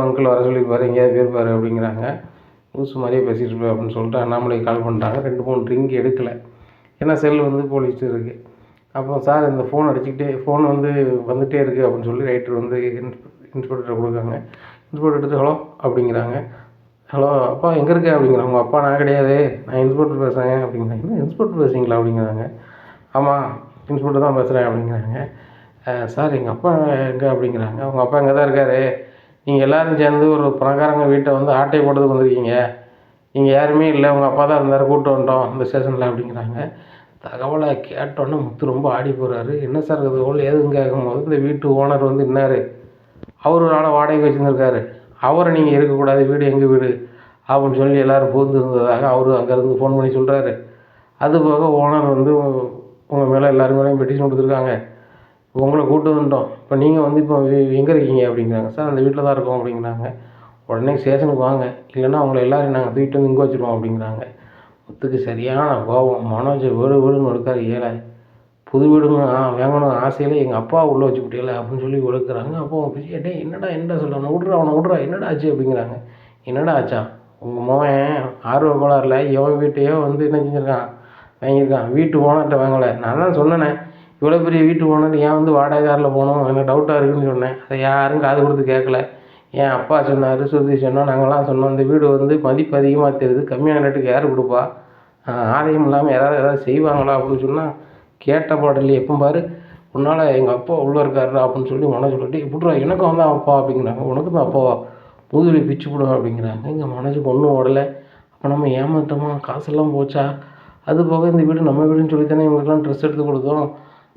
அங்கிள் வர சொல்லியிருப்பார், எங்கேயாவது போயிருப்பார் அப்படிங்கிறாங்க. லூசு மாதிரியே பேசிகிட்டு இருப்பார் அப்படின்னு சொல்லிட்டு அண்ணாமலைக்கு கால் பண்ணுறாங்க. 2-3 ரிங் எடுக்கலை, ஏன்னா செல் வந்து போலீஸ் இருக்குது. அப்போ சார் இந்த ஃபோன் ஃபோன் வந்து வந்துகிட்டே இருக்குது அப்படின்னு சொல்லி ரைட்டர் வந்து இன்ஸ்பெக்டர்கிட்ட கொடுக்காங்க. இன்ஸ்பெக்டர் எடுத்து ஹலோ அப்படிங்கிறாங்க. ஹலோ அப்பா எங்கே இருக்க அப்படிங்கிறாங்க. உங்கள் அப்பா நான் கிடையாது, நான் இன்ஸ்பெக்டர் பேசுகிறேன் அப்படிங்கிறாங்க. என்ன இன்ஸ்பெக்டர் பேசுகிறீங்களா அப்படிங்கிறாங்க. ஆமாம் இன்ஸ்பெக்டர் தான் பேசுகிறேன் அப்படிங்கிறாங்க. சார் எங்கள் அப்பா எங்கே அப்படிங்கிறாங்க. உங்கள் அப்பா எங்கே தான் இருக்கார், நீங்கள் எல்லோரும் சேர்ந்து ஒரு பணக்காரங்க வீட்டை வந்து ஆட்டை போட்டதுக்கு வந்திருக்கீங்க, நீங்கள் யாருமே இல்லை, உங்கள் அப்பா தான் இருந்தார், கூப்பிட்டு வந்துட்டோம் இந்த ஸ்டேஷனில் அப்படிங்கிறாங்க. தகவலை கேட்டோன்னே முத்து ரொம்ப ஆடி போகிறாரு. என்ன சார் தகவல் ஏதுங்க கேட்கும்போது, இந்த வீட்டு ஓனர் வந்து என்னார், அவர் ஒரு ஆளை வாடகை வச்சுருந்துருக்காரு, அவரை நீங்கள் இருக்கக்கூடாது, வீடு எங்கள் வீடு அப்படின்னு சொல்லி எல்லோரும் புகுந்து இருந்ததாக அவர் அங்கேருந்து ஃபோன் பண்ணி சொல்கிறாரு. அதுபோக ஓனர் வந்து உங்கள் மேலே எல்லாரும் மேலேயும் பெட்டிஷன் கொடுத்துருக்காங்க, உங்களை கூப்பிட்டு வந்துட்டோம், இப்போ நீங்கள் வந்து இப்போ எங்கே இருக்கீங்க அப்படிங்கிறாங்க. சார் அந்த வீட்டில் தான் இருக்கோம் அப்படிங்கிறாங்க. உடனே ஸ்டேஷனுக்கு வாங்க, இல்லைன்னா அவங்கள எல்லோரும் நாங்கள் தூக்கிட்டு வந்து இங்கே வச்சுருவோம் அப்படிங்கிறாங்க. முத்துக்கு சரியான கோபம். மனோஜை வீடுன்னு எடுக்காரு. ஏழை புது வீடுங்க வாங்கணும் ஆசையில் எங்கள் அப்பா உள்ளே வச்சு விட்டியல அப்படின்னு சொல்லி ஒழுக்கிறாங்க. அப்போ விஜய் என்னடா சொல்கிறான், அவனை விட்றா என்னடா ஆச்சு அப்படிங்கிறாங்க. என்னடா ஆச்சா, உங்கள் மகன் ஆர்வ கோளாறுல எவன் வீட்டையோ வந்து என்ன செஞ்சுருக்கான், வாங்கியிருக்கான், வீட்டு ஓனர்கிட்ட வாங்கலை. நான் தான் சொன்னேனே இவ்வளோ பெரிய வீட்டு ஓனர் ஏன் வந்து வாடகைக்காரில் போகணும், எனக்கு டவுட்டாக இருக்குதுன்னு சொன்னேன். அதை யாரும் காது கொடுத்து கேட்கல. என் அப்பா சொன்னார், சுருதி சொன்னோம், நாங்களாம் சொன்னோம், இந்த வீடு வந்து மதிப்பு அதிகமாக தெரியுது, கம்மியான ரேட்டுக்கு யார் கொடுப்பா, ஆதாயம் இல்லாமல் யாராவது செய்வாங்களா அப்படின்னு சொன்னால் கேட்ட பாடல் எப்போ பாரு உன்னால் எங்கள் அப்பா உள்ளே இருக்காருடா அப்படின்னு சொல்லி மனோஜ் சொல்லிட்டு எப்படிடா எனக்கும் வந்தான் அப்பா அப்படிங்கிறாங்க. உனக்கு தான் அப்பாவா, முதுகுலி பிச்சு போடுவேன் அப்படிங்கிறாங்க. எங்கள் மனோஜுக்கு ஒன்றும் ஓடலை. அப்போ நம்ம ஏமாற்றோமா, காசெல்லாம் போச்சா, அது போக இந்த வீடு நம்ம வீடுன்னு சொல்லி தானே இவங்களுக்குலாம் ட்ரெஸ் எடுத்து கொடுத்தோம்,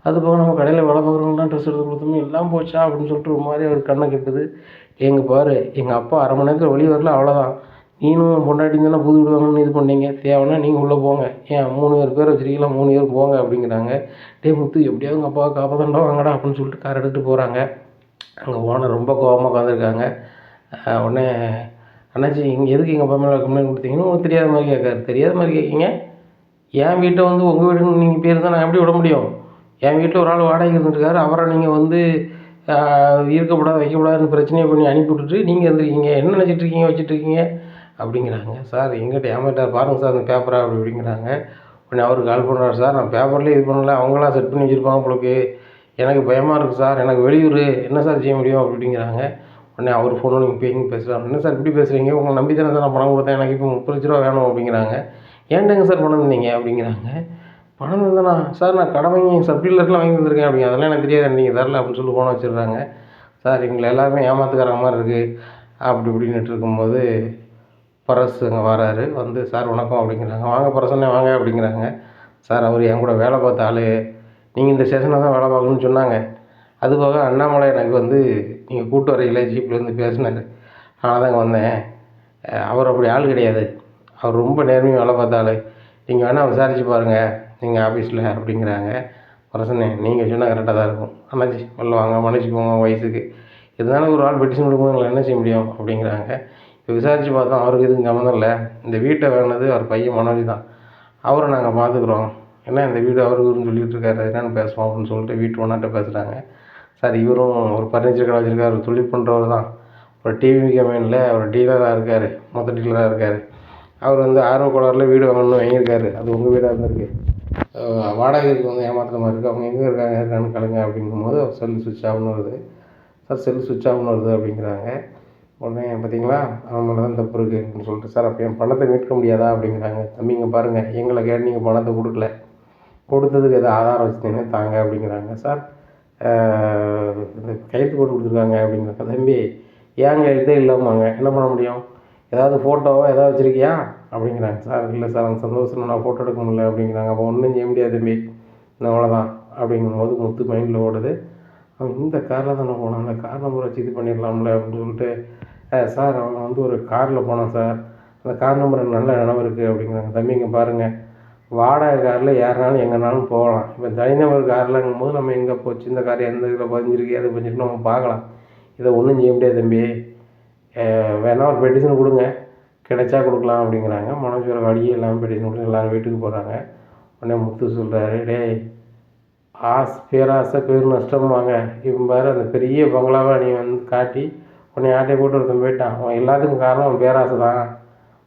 அது போக நம்ம கடையில் வேலை பார்க்குறவங்களாம் ட்ரெஸ் எடுத்து கொடுத்தோம், எல்லாம் போச்சா அப்படின்னு சொல்லிட்டு ஒரு மாதிரி அவர் கண்ணை கட்டுது. எங்கே பாரு எங்கள் அப்பா அரை மணி நேரத்தில் வெளியே வரல, அவ்வளோதான். நீனும் பொண்டாட்டி தானே புது வீடு வாங்கணும்னு இது பண்ணீங்க, தேவைன்னா நீங்கள் உள்ளே போங்க, ஏன் 3 பேர் வச்சுருக்கீங்களா, 3 பேர் போங்க அப்படிங்கிறாங்க. டே முத்து எப்படியாவது உங்கள் அப்பாவை காப்பாற்றண்டா வாங்கடா அப்படின்னு சொல்லிட்டு கார் எடுத்துகிட்டு போகிறாங்க. அங்கே ஓனர் ரொம்ப கோபமாக உட்காந்துருக்காங்க. உடனே அண்ணாச்சி இங்கே எதுக்கு எங்கள் அப்பா மேலே கம்ப்ளைண்ட் கொடுத்தீங்கன்னு உங்களுக்கு தெரியாத மாதிரி கேட்காரு. தெரியாத மாதிரி கேட்குங்க, என் வீட்டை வந்து உங்கள் வீடுன்னு நீங்கள் பேர் தான் நான் எப்படி விட முடியும்? என் வீட்டில் ஒரு ஆள் வாடகைக்கு இருந்துருக்காரு, அவரை நீங்கள் வந்து இருக்கக்கூடாது வைக்கக்கூடாதுன்னு பிரச்சனையை பண்ணி அனுப்பி விட்டுட்டு நீங்கள் இருந்துருக்கீங்க, என்ன நினச்சிட்ருக்கீங்க வச்சுட்ருக்கீங்க அப்படிங்கிறாங்க. சார் எங்கிட்ட ஏமாட்டார் பாருங்கள் சார் அந்த பேப்பரை அப்படி அப்படிங்கிறாங்க. உடனே அவருக்கு கால் பண்ணுறாரு. சார் நான் பேப்பர்லேயே இது பண்ணல, அவங்களாம் செட் பண்ணி வச்சுருப்பாங்க உங்களுக்கு, எனக்கு பயமாக இருக்குது சார், எனக்கு வெளியூர் என்ன சார் செய்ய முடியும் அப்படிங்கிறாங்க. உடனே அவர் ஃபோனில் நீங்கள் பேங்கி பேசுகிறாங்க. என்ன சார் இப்படி பேசுகிறீங்க, உங்களை நம்பி தானே சார் நான் பணம் கொடுத்தேன், எனக்கு இப்போ 30 லட்ச ரூபா வேணும் அப்படிங்கிறாங்க. ஏன்டங்க சார் பணம் தந்தீங்க அப்படிங்கிறாங்க. பணம் தந்தேனா சார், நான் கடன் வாங்கி சப்டீலர்லாம் வாங்கி தந்திருக்கேன் அப்படிங்க. அதெல்லாம் எனக்கு தெரியாது, நீங்கள் தரல அப்படின்னு சொல்லி ஃபோனை வச்சிடுறாங்க. சார் எங்களை எல்லாருமே ஏமாத்துக்கார மாதிரி இருக்குது அப்படி இப்படின்னுட்டு இருக்கும்போது பரஸ் அங்கே வராரு. வந்து சார் வணக்கம் அப்படிங்கிறாங்க. வாங்க பரசனே வாங்க அப்படிங்கிறாங்க. சார் அவர் என் கூட வேலை பார்த்த ஆள், நீங்கள் இந்த ஸ்டேஷனில் தான் வேலை பார்க்கணும்னு சொன்னாங்க, அதுபோக அண்ணாமலை எனக்கு வந்து நீங்கள் கூட்டு வரையில் ஜீப்லேருந்து பேசினார், நான் தாங்க வந்தேன். அவர் அப்படி ஆள் கிடையாது, அவர் ரொம்ப நேர்மையாக வேலை பார்த்த ஆள், நீங்கள் வேணால் விசாரித்து பாருங்கள் நீங்கள் ஆஃபீஸில் அப்படிங்கிறாங்க. பரசனே நீங்கள் சொன்னால் கரெக்டாக தான் இருக்கும், அண்ணாச்சி வெளில வாங்க மன்னிச்சிக்கோங்க வயசுக்கு, இருந்தாலும் ஒரு ஆள் பெட்டிஷன் கொடுக்கும்போது எங்களை என்ன செய்ய முடியும் அப்படிங்கிறாங்க. இப்போ விசாரித்து பார்த்தோம், அவருக்கு எதுவும் சம்மந்தம் இல்லை, இந்த வீட்டை வாங்கினது அவர் பையன் மனோஜ் தான், அவரை நாங்கள் பார்த்துக்குறோம், ஏன்னா இந்த வீடு அவருக்குன்னு சொல்லிட்டு இருக்காரு, என்னென்னு பேசுவோம் அப்படின்னு சொல்லிட்டு வீட்டு ஓனர்கிட்ட பேசுகிறாங்க. சார் இவரும் ஒரு ஃபர்னிச்சர் கடை வச்சுருக்காரு, ஒரு தொழில் பண்ணுறவர் தான், ஒரு டிவி கம்பெனியில் ஒரு டீலராக இருக்கார், மொத்த டீலராக இருக்கார். அவர் வந்து ஆர்வக்கோளாறில் வீடு வாங்கணும்னு வாங்கியிருக்காரு, அது உங்கள் வீடாக இருந்திருக்கு, வாடகைக்கு வந்து ஏமாத்துற மாதிரி இருக்குது, அவங்க எங்கே இருக்கான்னு கலங்க அப்படிங்கும்போது அவர் செல் சுவிட்ச் ஆஃப்னு வருது. சார் செல் சுவிட்ச் ஆஃப்னு வருது அப்படிங்கிறாங்க. உடனே பார்த்தீங்களா அவன் மேலே தான் தப்பு இருக்குது அப்படின்னு சொல்லிட்டு, சார் அப்போ என் பணத்தை மீட்க முடியாதா அப்படிங்கிறாங்க. தம்பிங்க பாருங்கள், எங்களை கேட்டு நீங்கள் பணத்தை கொடுக்கல, கொடுத்ததுக்கு எதாவது ஆதாரம் வச்சுருந்தீங்கன்னா தாங்க அப்படிங்கிறாங்க. சார் இந்த கையெழுத்து போட்டு கொடுத்துருக்காங்க அப்படிங்கிறாங்க. தம்பி ஏன் கையெழுத்தே இல்லாமாங்க, என்ன பண்ண முடியும், ஏதாவது ஃபோட்டோவோ ஏதாவது வச்சுருக்கியா அப்படிங்கிறாங்க. சார் இல்லை சார் அந்த சந்தோஷத்தில் நான் ஃபோட்டோ எடுக்க முடியல அப்படிங்கிறாங்க. அப்போ ஒன்றும் செய்ய முடியாது தம்பி, நான் அவ்வளோதான் அப்படிங்கும்போது முத்து மைண்டில் ஓடுது, அவன் இந்த காரில் தானே போனான், அந்த கார் நம்பரை வச்சு இது பண்ணிடலாம்ல அப்படின்னு சொல்லிட்டு, சார் அவன் வந்து ஒரு காரில் போனான் சார், அந்த கார் நம்பர் எனக்கு நல்ல நினைவு இருக்குது அப்படிங்கிறாங்க. தம்பிங்க பாருங்கள், வாடகை காரில் யாருனாலும் எங்கேனாலும் போகலாம், இப்போ தனிநபர் கார்லங்கும் போது நம்ம எங்கே போச்சு, இந்த கார் எந்த இதில் பதிஞ்சிருக்கு அது பதிஞ்சிருக்கு நம்ம பார்க்கலாம், இதை ஒன்றும் செய்ய முடியாது தம்பி, வேணால் ஒரு பெட்டிஷன் கொடுங்க, கிடைச்சா கொடுக்கலாம் அப்படிங்கிறாங்க. மனோஜ் வர வழியே எல்லாமே பெட்டிஷன் கொடுத்து எல்லோரும் வீட்டுக்கு போகிறாங்க. உடனே முத்து சொல்கிறாரு, டேய் பேராசை பேர் நஷ்டம்வாங்க, இவன் பாரு அந்த பெரிய பங்களாவை நீ வந்து காட்டி உன்னை ஆட்டையை போட்டு ஒருத்தன் போயிட்டான், அவன் எல்லாத்துக்கும் காரணம் அவன் பேராசை தான்,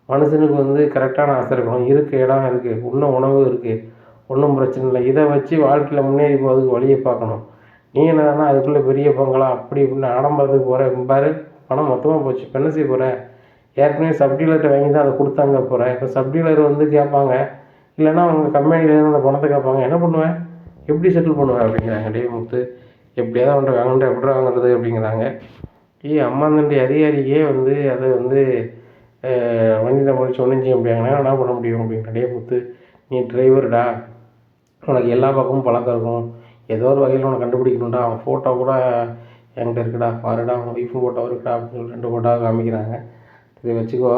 மனுஷனுக்கு வந்து கரெக்டான ஆசை இருக்கணும், இருக்குது இடம் இருக்குது, இன்னும் உணவு இருக்குது, ஒன்றும் பிரச்சனை இல்லை, இதை வச்சு வாழ்க்கையில் முன்னேறி போகிறதுக்கு வழியை பார்க்கணும், நீ என்னன்னா அதுக்குள்ளே பெரிய பங்களா அப்படி இப்படின்னு ஆடம்பரத்துக்கு போகிற, பாரு பணம் மொத்தமாக போச்சு, இப்போ என்ன செய்ய போகிற, ஏற்கனவே சப்டீலர்கிட்ட வாங்கி தான் அதை கொடுத்தாங்க போகிறேன், இப்போ சப்டீலர் வந்து கேட்பாங்க, இல்லைன்னா அவங்க கம்பெனிலேருந்து அந்த பணத்தை கேட்பாங்க, என்ன பண்ணுவேன், எப்படி செட்டில் பண்ணுவேன் அப்படிங்கிறாங்க. டே முத்து எப்படியாவது அவன்கிட்ட வாங்கிட்டு எப்படி வாங்குறது அப்படிங்கிறாங்க. அம்மா தண்டி அதிகாரிக்கே வந்து அதை வந்து வண்டியில் முடிச்சு ஒன்றும் செய்ய முடியாங்கன்னா என்ன பண்ண முடியும் அப்படிங்கிற. டே முத்து நீ டிரைவர்டா, உனக்கு எல்லா பக்கமும் பழக்கம் இருக்கும், ஏதோ ஒரு வகையில் உனக்கு கண்டுபிடிக்கணும்டா, அவன் ஃபோட்டோ கூட என்கிட்ட இருக்குடா பாருடா, அவன் ஒய்ஃபு ஃபோட்டோ இருக்குடா அப்படின்னு சொல்லி 2 ஃபோட்டோவை காமிக்கிறாங்க. இதை வச்சுக்கோ,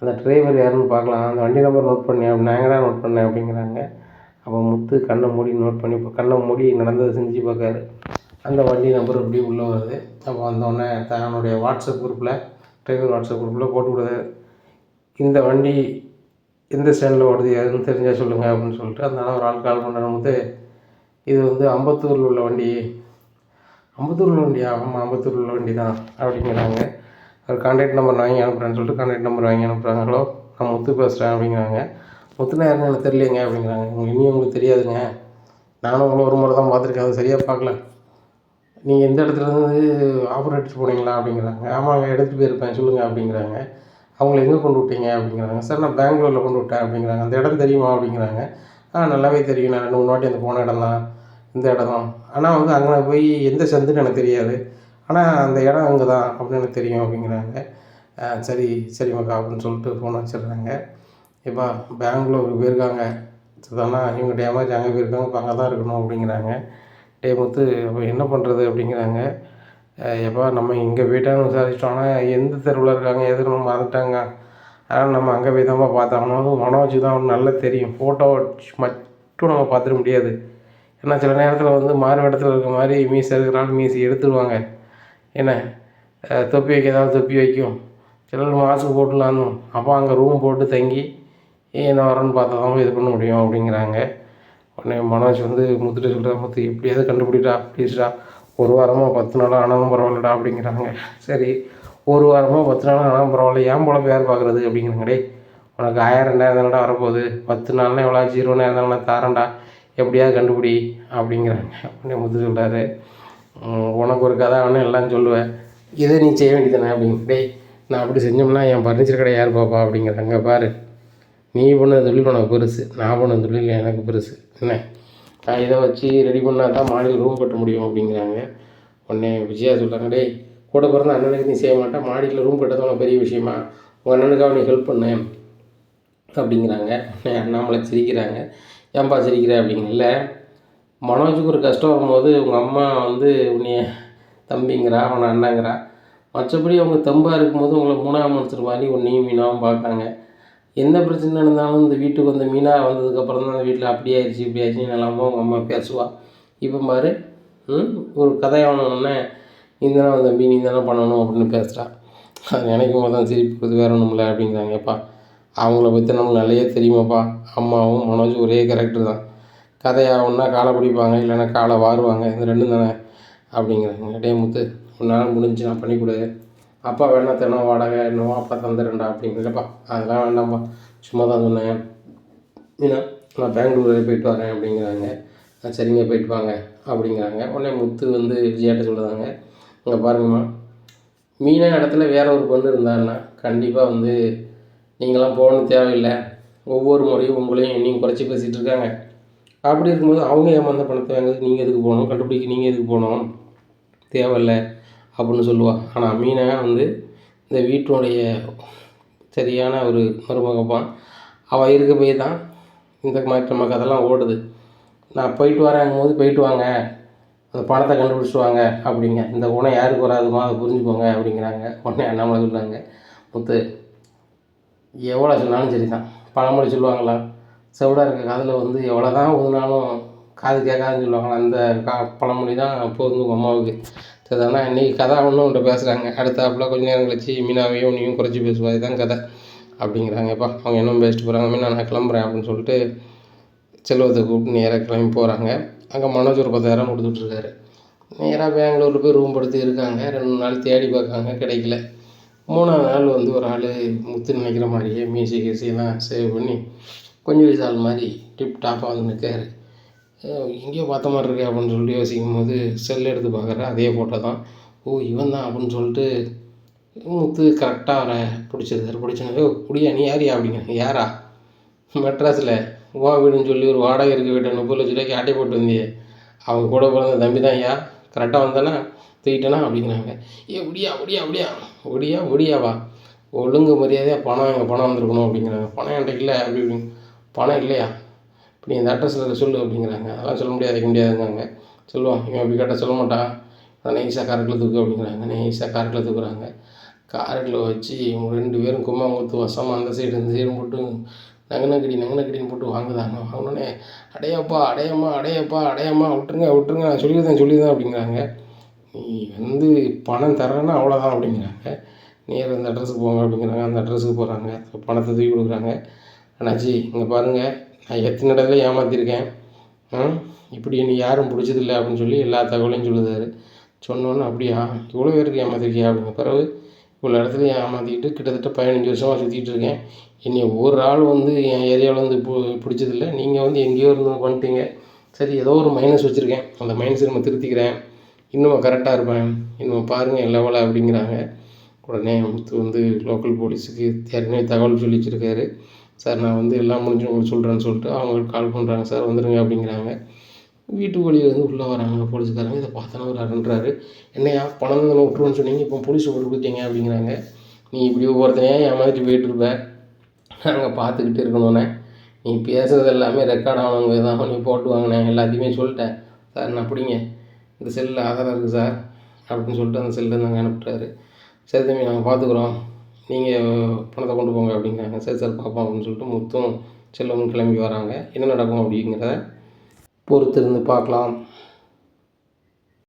அந்த டிரைவர் யாருன்னு பார்க்கலாம், அந்த வண்டி நம்பர் நோட் பண்ணேன் அப்படி நான் எங்கடா நோட் பண்ணேன் அப்படிங்கிறாங்க. அப்போ முத்து கண்ணை மூடி நோட் பண்ணி கண்ணை மூடி நடந்ததை செஞ்சு பார்க்காரு, அந்த வண்டி நம்பர் அப்படி உள்ளே வருது. அப்போ வந்தோடனே தன்னுடைய வாட்ஸ்அப் குரூப்பில், டிரைவர் வாட்ஸ்அப் குரூப்பில் போட்டு விடுறாரு, இந்த வண்டி எந்த ஸ்டாண்டில் ஓடுது எதுன்னு தெரிஞ்சால் சொல்லுங்கள் அப்படின்னு சொல்லிட்டு. அதனால் ஒரு ஆள் கால் பண்ணும்போது, இது வந்து அம்பத்தூரில் உள்ள வண்டி, அம்பத்தூரில் உள்ள வண்டியா, ஆமாம் அம்பத்தூரில் உள்ள வண்டி தான் அப்படிங்கிறாங்க. அவர் கான்டாக்ட் நம்பர் வாங்கி அனுப்புகிறேன்னு சொல்லிட்டு கான்டாக்ட் நம்பர் வாங்கி அனுப்புகிறாங்க. ஹலோ நான் முத்து பேசுகிறேன் அப்படிங்கிறாங்க. முத்துனா யாருன்னு எனக்கு தெரியலைங்க அப்படிங்கிறாங்க. இனியும் உங்களுக்கு தெரியாதுங்க, நானும் உங்களை ஒரு முறை தான் பார்த்துருக்கேன், அது சரியாக பார்க்கல, நீங்கள் எந்த இடத்துலேருந்து ஆஃபர் எடுத்துகிட்டு போனீங்களா அப்படிங்கிறாங்க. ஆமாங்க எடுத்துகிட்டு போயிருப்பேன் சொல்லுங்கள் அப்படிங்கிறாங்க. அவங்கள எங்கே கொண்டு விட்டீங்க அப்படிங்கிறாங்க. சார் நான் பெங்களூரில் கொண்டு விட்டேன் அப்படிங்கிறாங்க. அந்த இடம் தெரியுமா அப்படிங்கிறாங்க. நல்லாவே தெரியும், நான் 2 3 வாட்டி அந்த போன இடம் தான், இந்த இடம் தான். ஆனால் வந்து அங்கே போய் எந்த சந்துன்னு எனக்கு தெரியாது. ஆனால் அந்த இடம் அங்கே தான் அப்படின்னு எனக்கு தெரியும் அப்படிங்கிறாங்க. சரி சரி மக்கா அப்படின்னு சொல்லிட்டு ஃபோனை வச்சிடுறாங்க. எப்பா பெங்களூருக்கு போயிருக்காங்க சரிதானா, இவங்க ஏமாற்றி அங்கே போயிருக்காங்க, இப்போ அங்கே தான் இருக்கணும் அப்படிங்கிறாங்க. முத்து அப்போ என்ன பண்ணுறது அப்படிங்கிறாங்க. எப்பா நம்ம இங்கே போய்ட்டான்னு விசாரிச்சிட்டோம், ஆனால் எந்த தெருவில் இருக்காங்க எதுன்னு நம்ம மறந்துட்டாங்க. அதனால் நம்ம அங்கே போய் தான்ப்பா பார்த்தாகணும். அதுவும் மனோஜ் தான் அவனுக்கு நல்லா தெரியும், ஃபோட்டோ மட்டும் நம்ம பார்த்துட முடியாது. ஏன்னா சில நேரத்தில் வந்து மாறு இடத்துல இருக்க மாதிரி மீசி இருக்கிறனால மீசி எடுத்துடுவாங்க. என்ன தொப்பி வைக்க ஏதாவது தொப்பி வைக்கும், சிலர் மாஸ்க் போட்டுலான்னு. அப்போ அங்கே ரூம் போட்டு தங்கி என்ன வரேன்னு பார்த்தா தான் இது பண்ண முடியும் அப்படிங்கிறாங்க. உடனே மனோஜ் வந்து முத்துட்டு சொல்கிறா, முத்து எப்படியாவது கண்டுபிடிடா ப்ளீஸ்டா, ஒரு வாரமாக 10 நாளாக ஆனாலும் பரவாயில்லடா அப்படிங்கிறாங்க. சரி ஒரு வாரமாக 10 நாளாக ஆனாலும் பரவாயில்ல, ஏன் பொழப்பு யார் பார்க்குறது அப்படிங்கிறாங்க. டே உனக்கு 1000 2000 தானடா வரப்போகுது, 10 நாள்னா எவ்வளோ 0 இருந்தாலும் தாரேன்டா, எப்படியாவது கண்டுபிடி அப்படிங்கிறாங்க. உடனே முத்து சொல்கிறாரு, உனக்கு ஒரு கதை வேணும் எல்லாம் சொல்லுவேன், இதை நீ செய்ய வேண்டியதானே அப்படிங்க. டேய் நான் அப்படி செஞ்சோம்னா என் ஃபர்னிச்சர் கடை யார் பாப்பா அப்படிங்கிறாங்க. பாரு நீ பண்ண தொழில் உனக்கு பெருசு, நான் பண்ண தொழில் எனக்கு பெருசு. என்ன நான் இதை வச்சு ரெடி பண்ணால் தான் மாடியில் ரூம் கட்ட முடியும் அப்படிங்கிறாங்க. உடனே விஜயா சொல்கிறாங்க, டேய் கூட பிறந்த அண்ணனுக்கு நீ செய்ய மாட்டேன், மாடியில் ரூம் கட்டது உனக்கு பெரிய விஷயமா, உங்கள் அண்ணனுக்காக நீ ஹெல்ப் பண்ணு அப்படிங்கிறாங்க. அண்ணாமலை சிரிக்கிறாங்க. ஏன்பா சிரிக்கிற அப்படிங்கிற. இல்லை மனோஜுக்கு ஒரு கஷ்டம் வரும்போது உங்கள் அம்மா வந்து உன்னைய தம்பிங்கிறா, அவனை அண்ணாங்கிறா, மற்றபடி அவங்க தம்பாக இருக்கும்போது உங்களை மூணாவது மனுஷர் மாதிரி உன்னையும் மீனாவும் பார்க்காங்க. எந்த பிரச்சனை நடந்தாலும் இந்த வீட்டுக்கு வந்து மீனா வந்ததுக்கப்புறம் தான் அந்த வீட்டில் அப்படி ஆயிடுச்சு இப்படி ஆயிடுச்சுன்னு எல்லாமே அவங்க அம்மா பேசுவாள். இப்போ பாரு ஒரு கதையானோடனே நீ தானே அவன் தம்பி, நீ தானே பண்ணணும் அப்படின்னு பேசுகிறான். அது நினைக்கும் போது தான் சிரிப்பு வருது, வேற ஒன்றும் இல்லை அப்படிங்கிறாங்கப்பா. அவங்கள பற்றி நம்மளுக்கு நிறைய தெரியுமாப்பா, அம்மாவும் மனோஜும் ஒரே கேரக்டர் தான், கதையாகவுன்னா காலை பிடிப்பாங்க இல்லைன்னா காலை வாருவாங்க, இந்த ரெண்டும் தானே அப்படிங்கிறாங்க. டே முத்து உன்னால் முடிஞ்சு நான் பண்ணி கொடு, அப்பா வேணா தினம் வாடகை என்னவோ அப்பா தந்துடுறேன்டா அப்படிங்கிறப்பா. அதெல்லாம் வேண்டாம்ப்பா, சும்மா தான் சொன்னேன், ஏன்னா நான் பெங்களூர் போயிட்டு வரேன் அப்படிங்கிறாங்க. சரிங்க போயிட்டு வாங்க அப்படிங்கிறாங்க. உடனே முத்து வந்து விஜயாட்ட சொல்லுறாங்க, இங்கே பாருங்கம்மா, மீனா இடத்துல வேற ஒரு பொண்ணு இருந்தாங்கன்னா கண்டிப்பாக வந்து நீங்களாம் போகணும் தேவையில்லை, ஒவ்வொரு முறையும் உங்களையும் என்னையும் குறைச்சி பேசிகிட்டு இருக்காங்க. அப்படி இருக்கும்போது அவங்க ஏமாந்த பணத்தை வாங்குறது நீங்கள் எதுக்கு போகணும், கண்டுபிடிக்க நீங்கள் எதுக்கு போகணும், தேவையில்லை அப்படின்னு சொல்லுவாள். ஆனால் மீனா வந்து இந்த வீட்டினுடைய சரியான ஒரு மருமகப்பான், அவள் இருக்க போய் தான் இந்த மாதிரி நமக்கு அதெல்லாம் ஓடுது. நான் போயிட்டு வரேங்கும் போது போயிட்டு வாங்க, அந்த பணத்தை கண்டுபிடிச்சிட்டு வாங்க அப்படிங்க, இந்த குணம் யாருக்கு வராதுமா அதை புரிஞ்சுக்கோங்க அப்படிங்கிறாங்க. உடனே அண்ணாமலை சொல்கிறாங்க, முத்து எவ்வளோ சொன்னாலும் சரி தான், பழமொழி சொல்லுவாங்களா, செவிடாக இருக்க காதில் வந்து எவ்வளோ தான் ஊதினாலும் காது கேட்காதுன்னு சொல்லுவாங்களா, அந்த பழமொழி தான் போதும் அம்மாவுக்கு. சரி தானே இன்றைக்கி கதை ஒன்று உன்ட்ட பேசுகிறாங்க, அடுத்தாப்பில் கொஞ்சம் நேரம் கழிச்சு மீனாவையும் நீயும் குறைச்சி பேசுவா, இதுதான் கதை அப்படிங்கிறாங்கப்பா. அவங்க இன்னும் பேசிட்டு போகிறாங்க. மீனா நான் கிளம்புறேன் அப்படின்னு சொல்லிட்டு செல்வத்தை கூப்பிட்டு நேராக கிளம்பி போகிறாங்க. அங்கே மனோஜ் ஒரு 10,000 கொடுத்துட்ருக்காரு. நேராக பெங்களூரில் போய் ரூம் படுத்து இருக்காங்க. 2 நாள் தேடி பார்க்காங்க, கிடைக்கல. 3ஆவது நாள் வந்து ஒரு ஆள் முத்து நினைக்கிற மாதிரியே மீசி கீசியெல்லாம் சேவ் பண்ணி கொஞ்சம் விசால் மாதிரி டிப் டாப்பாக வந்து நிற்காரு. எங்கேயோ பார்த்த மாதிரி இருக்கு அப்படின்னு சொல்லிட்டு யோசிக்கும் போது செல் எடுத்து பார்க்குற அதே ஃபோட்டோ தான். ஓ இவன் தான் அப்படின்னு சொல்லிட்டு முத்து கரெக்டாக அவரை பிடிச்சிருந்தாரு. பிடிச்சோன்னே, ஓ குடியா நீ யாரியா அப்படிங்கிறாங்க. யாரா, மெட்ராஸில் உன் வீடுன்னு சொல்லி ஒரு வாடகை இருக்க வீட்டை 30 லட்ச ரூபாய்க்கு ஆட்டை போட்டு வந்தியே, அவங்க கூட பிறந்த தம்பி தான் ஐயா, கரெக்டாக வந்தானா தூக்கிட்டேனா அப்படிங்கிறாங்க. ஒடியா ஒடியா ஒடியா ஒடியா ஒடியாவா, ஒழுங்கு மரியாதையாக பணம் எங்கள் பணம் வந்திருக்கணும் அப்படிங்கிறாங்க. பணம் என்கிட்ட இல்லை அப்படி இப்படிங்க. பணம் இல்லையா, இப்படி இந்த அட்ரஸில் சொல்லு அப்படிங்கிறாங்க. அதெல்லாம் சொல்ல முடியாது, வைக்க முடியாதுங்காங்க. சொல்லுவான், இவன் அப்படி கேட்டால் சொல்ல மாட்டான், நைஸாக காருக்குள்ளே தூக்கு அப்படிங்கிறாங்க. நைஸாக காருக்குள்ளே தூக்குறாங்க. காருக்குள்ளே வச்சு இவங்க 2 பேரும் கும்மாங்குத்து வசமாக அந்த சைடு இந்த சைடு போட்டு நங்கனக்கடின்னு போட்டு வாங்குதாங்க. வாங்கினோடனே அடையப்பா அடையம்மா அடையப்பா அடையம்மா விட்டுருங்க விட்டுருங்க, நான் சொல்லிடுறேன் அப்படிங்கிறாங்க. நீ வந்து பணம் தர்றேன்னா அவ்வளோதான் அப்படிங்கிறாங்க. நேராக அந்த அட்ரஸுக்கு போங்க அப்படிங்கிறாங்க. அந்த அட்ரஸுக்கு போகிறாங்க. பணத்தை தூக்கி கொடுக்குறாங்க. அண்ணாச்சி இங்கே பாருங்கள், நான் எத்தனை இடத்துல ஏமாற்றிருக்கேன், இப்படி எனக்கு யாரும் பிடிச்சதில்லை அப்படின்னு சொல்லி எல்லா தகவலையும் சொல்லுதாரு. சொன்னோன்னே அப்படியா இவ்வளோ பேருக்கு ஏமாற்றிருக்கியா அப்படிங்க. பிறகு இவ்வளோ இடத்துல ஏமாற்றிக்கிட்டு கிட்டத்தட்ட 15 வருஷமாக சுற்றிட்டு இருக்கேன், என்னை ஒரு ஆள் வந்து என் ஏரியாவில் வந்து பிடிச்சதில்லை, நீங்கள் வந்து எங்கேயோ இருந்து பண்ணிட்டீங்க, சரி ஏதோ ஒரு மைனஸ் வச்சுருக்கேன், அந்த மைனஸை நம்ம திருத்திக்கிறேன், இன்னும் கரெக்டாக இருப்பேன், இன்னும் பாருங்கள் என் லெவலை அப்படிங்கிறாங்க. உடனே முத்து வந்து லோக்கல் போலீஸுக்கு ஏற்கனவே தகவல் சொல்லி வச்சுருக்காரு. சார் நான் வந்து எல்லாம் முடிஞ்சு உங்களுக்கு சொல்கிறேன்னு சொல்லிட்டு அவங்களுக்கு கால் பண்ணுறாங்க. சார் வந்துடுங்க அப்படிங்கிறாங்க. வீட்டுக்கு வெளியே வந்து உள்ளே வராங்க போலீஸ்காரங்க. இதை பார்த்தோன்னா ஒரு அரண்டுறாரு. என்னையா பணம் தானே விட்டுருவேன்னு சொன்னீங்க, இப்போ போலீஸ் போட்டு கொடுத்தீங்க அப்படிங்கிறாங்க. நீ இப்படி ஒவ்வொருத்தனையாக ஏமாற்றிட்டு போயிட்டுருப்ப, நாங்கள் பார்த்துக்கிட்டு இருக்கணும்னே. நீ பேசுகிறது எல்லாமே ரெக்கார்ட் ஆனவங்க தான், நீ போட்டு வாங்கினேன் எல்லாத்தையுமே சொல்லிட்டேன் சார். நான் பிடிங்க இந்த செல்லில் ஆதாரம் இருக்குது சார் அப்படின்னு சொல்லிட்டு அந்த செல்லில் நாங்கள் அனுப்பிட்டாரு. சரி தம்பி நாங்கள் பார்த்துக்குறோம், நீங்கள் பணத்தை கொண்டு போங்க அப்படிங்கிறாங்க. சரி சார் பார்ப்போம் அப்படின்னு சொல்லிட்டு முத்தும் செல்வமும் கிளம்பி வராங்க. என்ன நடக்கும் அப்படிங்கிறத பொறுத்திருந்து பார்க்கலாம்.